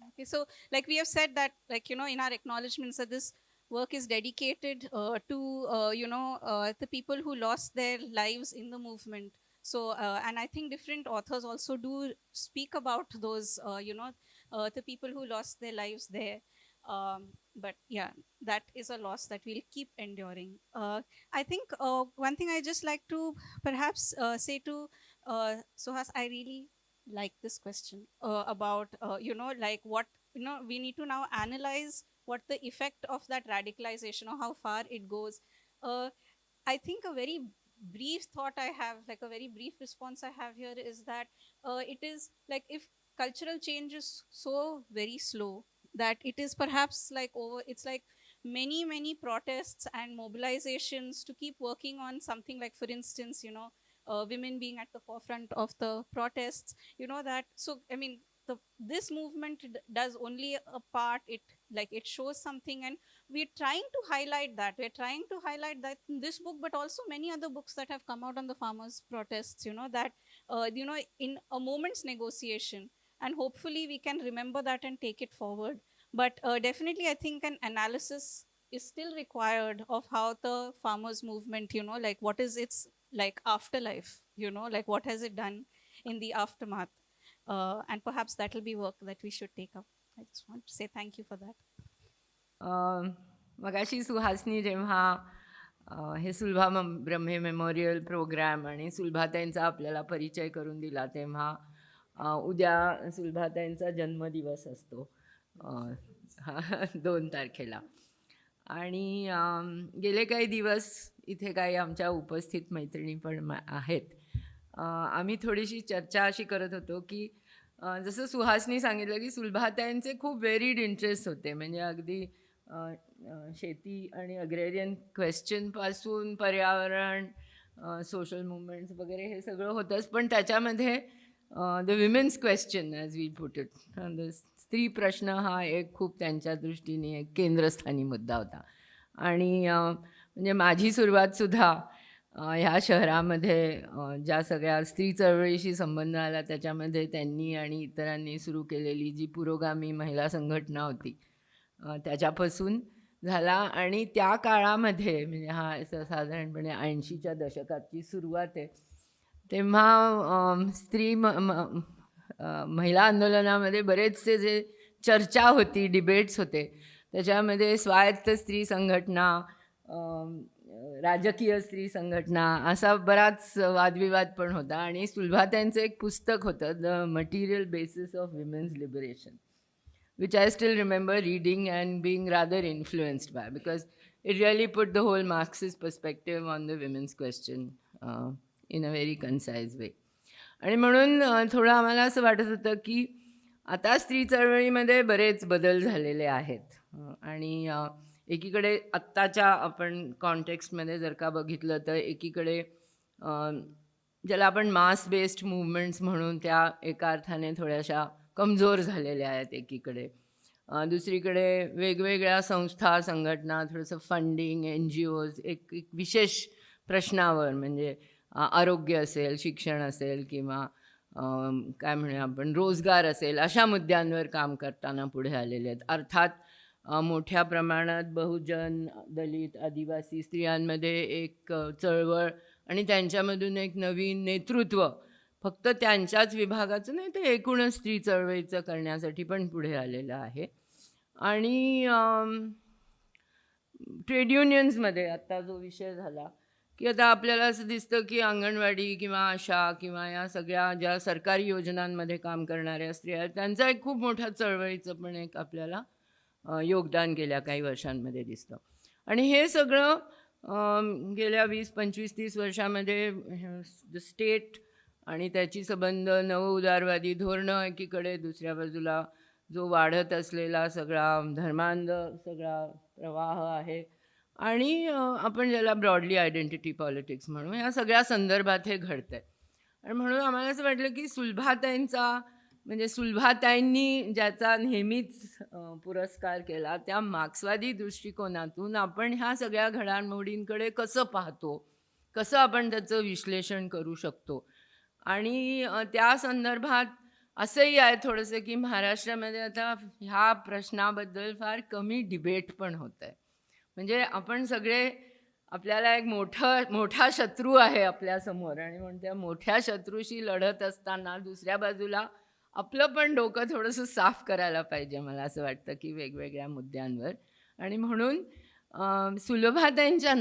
Speaker 3: Okay, so like we have said that, like, in our acknowledgements, that this work is dedicated to the people who lost their lives in the movement. So and I think different authors also do speak about those the people who lost their lives there. But yeah, that is a loss that we'll keep enduring. I think one thing I just like to perhaps say to Suhas, I really like this question about like what, we need to now analyze what the effect of that radicalization or how far it goes. I think a very brief thought I have, like a very brief response I have here, is that it is like, if cultural change is so very slow, that it is perhaps like it's like many protests and mobilizations to keep working on something, like for instance, women being at the forefront of the protests, that. So I mean, this movement does only a part. It, like, it shows something, and we're trying to highlight that. We're trying to highlight that in this book, but also many other books that have come out on the farmers protests, that in a moment's negotiation, and hopefully we can remember that and take it forward. But definitely I think an analysis is still required of how the farmers movement, like what is its like afterlife, like what has it done in the aftermath. And perhaps that will be work that we should take up. I just want to say thank you for that.
Speaker 7: मगाशी सुहासनी जेव्हा हे सुलभा Brahme memorial programme आणि सुलभाताईंचा आपल्याला परिचय करून दिला, तेव्हा उद्या सुलभाताईंचा जन्मदिवस असतो 2 तारखेला. आणि गेले काही दिवस इथे काही आमच्या उपस्थित मैत्रिणी पण आहेत. आम्ही थोडीशी चर्चा अशी करत होतो की जसं सुहासनी सांगितलं की सुलभाताईंचे खूप व्हेरीड इंटरेस्ट होते, म्हणजे अगदी शेती आणि अग्रेरियन क्वेश्चनपासून पर्यावरण, सोशल मुवमेंट्स वगैरे हे सगळं होतंच, पण त्याच्यामध्ये the women's question as we put it, स्त्री प्रश्न हा एक खूप त्यांच्या दृष्टीने एक केंद्रस्थानी मुद्दा होता. आणि म्हणजे माझी सुरुवातसुद्धा ह्या शहरामध्ये ज्या सगळ्या स्त्री चळवळीशी संबंध आला त्याच्यामध्ये त्यांनी आणि इतरांनी सुरू केलेली जी पुरोगामी महिला संघटना होती त्याच्यापासून झाला. आणि त्या काळामध्ये, म्हणजे हा साधारणपणे 80च्या दशकाची सुरुवात आहे, तेव्हा स्त्री महिला आंदोलनामध्ये बरेचसे जे चर्चा होती, डिबेट्स होते, त्याच्यामध्ये स्वायत्त स्त्री संघटना, राजकीय स्त्री संघटना असा बराच वादविवाद पण होता. आणि सुलभाताईंचं एक पुस्तक होतं, the material basis of women's liberation, which I still remember reading and being rather influenced by, because it really put the whole Marxist perspective on the women's question in a very concise way. आणि म्हणून थोडं आम्हाला असं वाटत होतं की आता स्त्री चळवळीमध्ये बरेच बदल झालेले आहेत. आणि एकीकडे आत्ताच्या आपण कॉन्टेक्स्टमध्ये जर का बघितलं तर एकीकडे ज्याला आपण मास बेस्ड मूवमेंट्स म्हणून त्या एका अर्थाने थोड्याशा कमजोर झालेल्या आहेत एकीकडे. दुसरीकडे वेगवेगळ्या संस्था, संघटना, थोडंसं फंडिंग, NGOज एक विशेष प्रश्नावर, म्हणजे आरोग्य असेल, शिक्षण असेल, किंवा काय म्हणूया आपण रोजगार असेल, अशा मुद्द्यांवर काम करताना पुढे आलेले आहेत. अर्थात मोठ्या प्रमाणात बहुजन, दलित, आदिवासी स्त्रियांमध्ये एक चळवळ आणि त्यांच्यामधून एक नवीन नेतृत्व, फक्त त्यांच्याच विभागाचं नाही तर एकूणच स्त्री चळवळीचं करण्यासाठी पण पुढे आलेलं आहे. आणि ट्रेड युनियन्समध्ये आत्ता जो विषय झाला की आता आपल्याला असं दिसतं की अंगणवाडी किंवा आशा किंवा या सगळ्या ज्या सरकारी योजनांमध्ये काम करणाऱ्या स्त्रिया आहेत त्यांचा एक खूप मोठा चळवळीचं पण एक आपल्याला योगदान गेल्या काही वर्षांमध्ये दिसतं. आणि हे सगळं गेल्या 20, 25, 30 वर्षामध्ये स्टेट आणि त्याची संबंध नवउदारवादी धोरणं एकीकडे, दुसऱ्या बाजूला जो वाढत असलेला सगळा धर्मांध सगळा प्रवाह आहे आणि आपण ज्याला ब्रॉडली आयडेंटिटी पॉलिटिक्स म्हणू, या सगळ्या संदर्भात हे घडतं आहे. आणि म्हणून आम्हाला असं वाटलं की सुलभाताईंचा म्हणजे सुलभाताईंनी ज्याचा नेहमीच पुरस्कार केला त्या मार्क्सवादी दृष्टिकोनातून आपण ह्या सगळ्या घडामोडींकडे कसं पाहतो, कसं आपण त्याचं विश्लेषण करू शकतो. आणि त्या संदर्भात असंही आहे थोडंसं की महाराष्ट्रामध्ये आता ह्या प्रश्नाबद्दल फार कमी डिबेट पण होत आहे. म्हणजे आपण सगळे आपल्याला एक मोठा शत्रू आहे आपल्यासमोर आणि म्हणून त्या मोठ्या शत्रूशी लढत असताना दुसऱ्या बाजूला आपलं पण डोकं थोडंसं साफ करायला पाहिजे, मला असं वाटतं की वेगवेगळ्या मुद्द्यांवर. आणि म्हणून सुलभाताईंच्या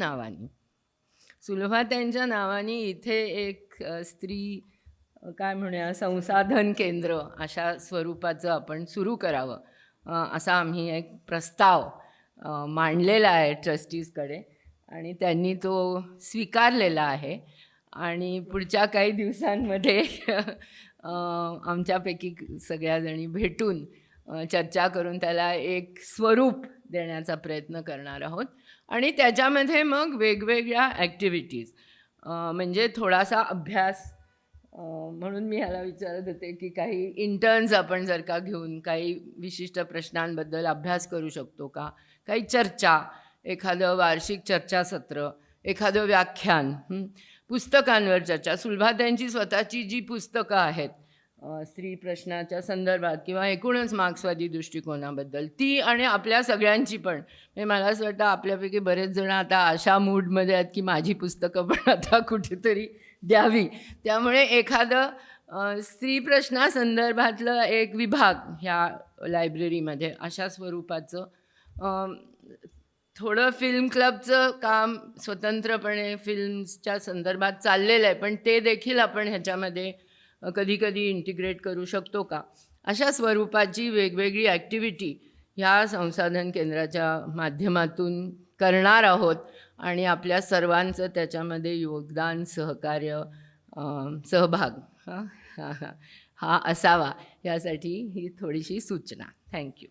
Speaker 7: नावाने इथे एक स्त्री काय म्हणूया संसाधन केंद्र अशा स्वरूपाचं आपण सुरू करावं असा आम्ही एक प्रस्ताव मांडलेला आहे ट्रस्टीजकडे आणि त्यांनी तो स्वीकारलेला आहे. आणि पुढच्या काही दिवसांमध्ये आमच्यापैकी सगळ्याजणी भेटून चर्चा करून त्याला एक स्वरूप देण्याचा प्रयत्न करणार आहोत. आणि त्याच्यामध्ये मग वेगवेगळ्या ॲक्टिव्हिटीज म्हणजे थोडासा अभ्यास म्हणून मी ह्याला विचारत होते की काही इंटर्न्स आपण जर का घेऊन काही विशिष्ट प्रश्नांबद्दल अभ्यास करू शकतो का, काही चर्चा, एखादं वार्षिक चर्चासत्र, एखादं व्याख्यान, पुस्तकांवर चर्चा. सुलभाताईंची स्वतःची जी पुस्तकं आहेत स्त्री प्रश्नाच्या संदर्भात किंवा एकूणच मार्क्सवादी दृष्टिकोनाबद्दल ती आणि आपल्या सगळ्यांची पण म्हणजे मला असं वाटतं आपल्यापैकी बरेच जण आता अशा मूडमध्ये आहेत की माझी पुस्तकं पण आता कुठेतरी द्यावी. त्यामुळे एखादं स्त्री प्रश्नासंदर्भातलं एक विभाग ह्या लायब्ररीमध्ये अशा स्वरूपाचं थोडं फिल्म क्लबचं काम स्वतंत्रपणे फिल्म्सच्या संदर्भात चाललेलं आहे, पण ते देखील आपण ह्याच्यामध्ये कधी कधी इंटिग्रेट करू शकतो का, अशा स्वरूपाची वेगवेगळी ॲक्टिव्हिटी ह्या संसाधन केंद्राच्या माध्यमातून करणार आहोत. आणि आपल्या सर्वांचं त्याच्यामध्ये योगदान, सहकार्य, सहभाग हा असावा यासाठी ही थोडीशी सूचना. थँक्यू.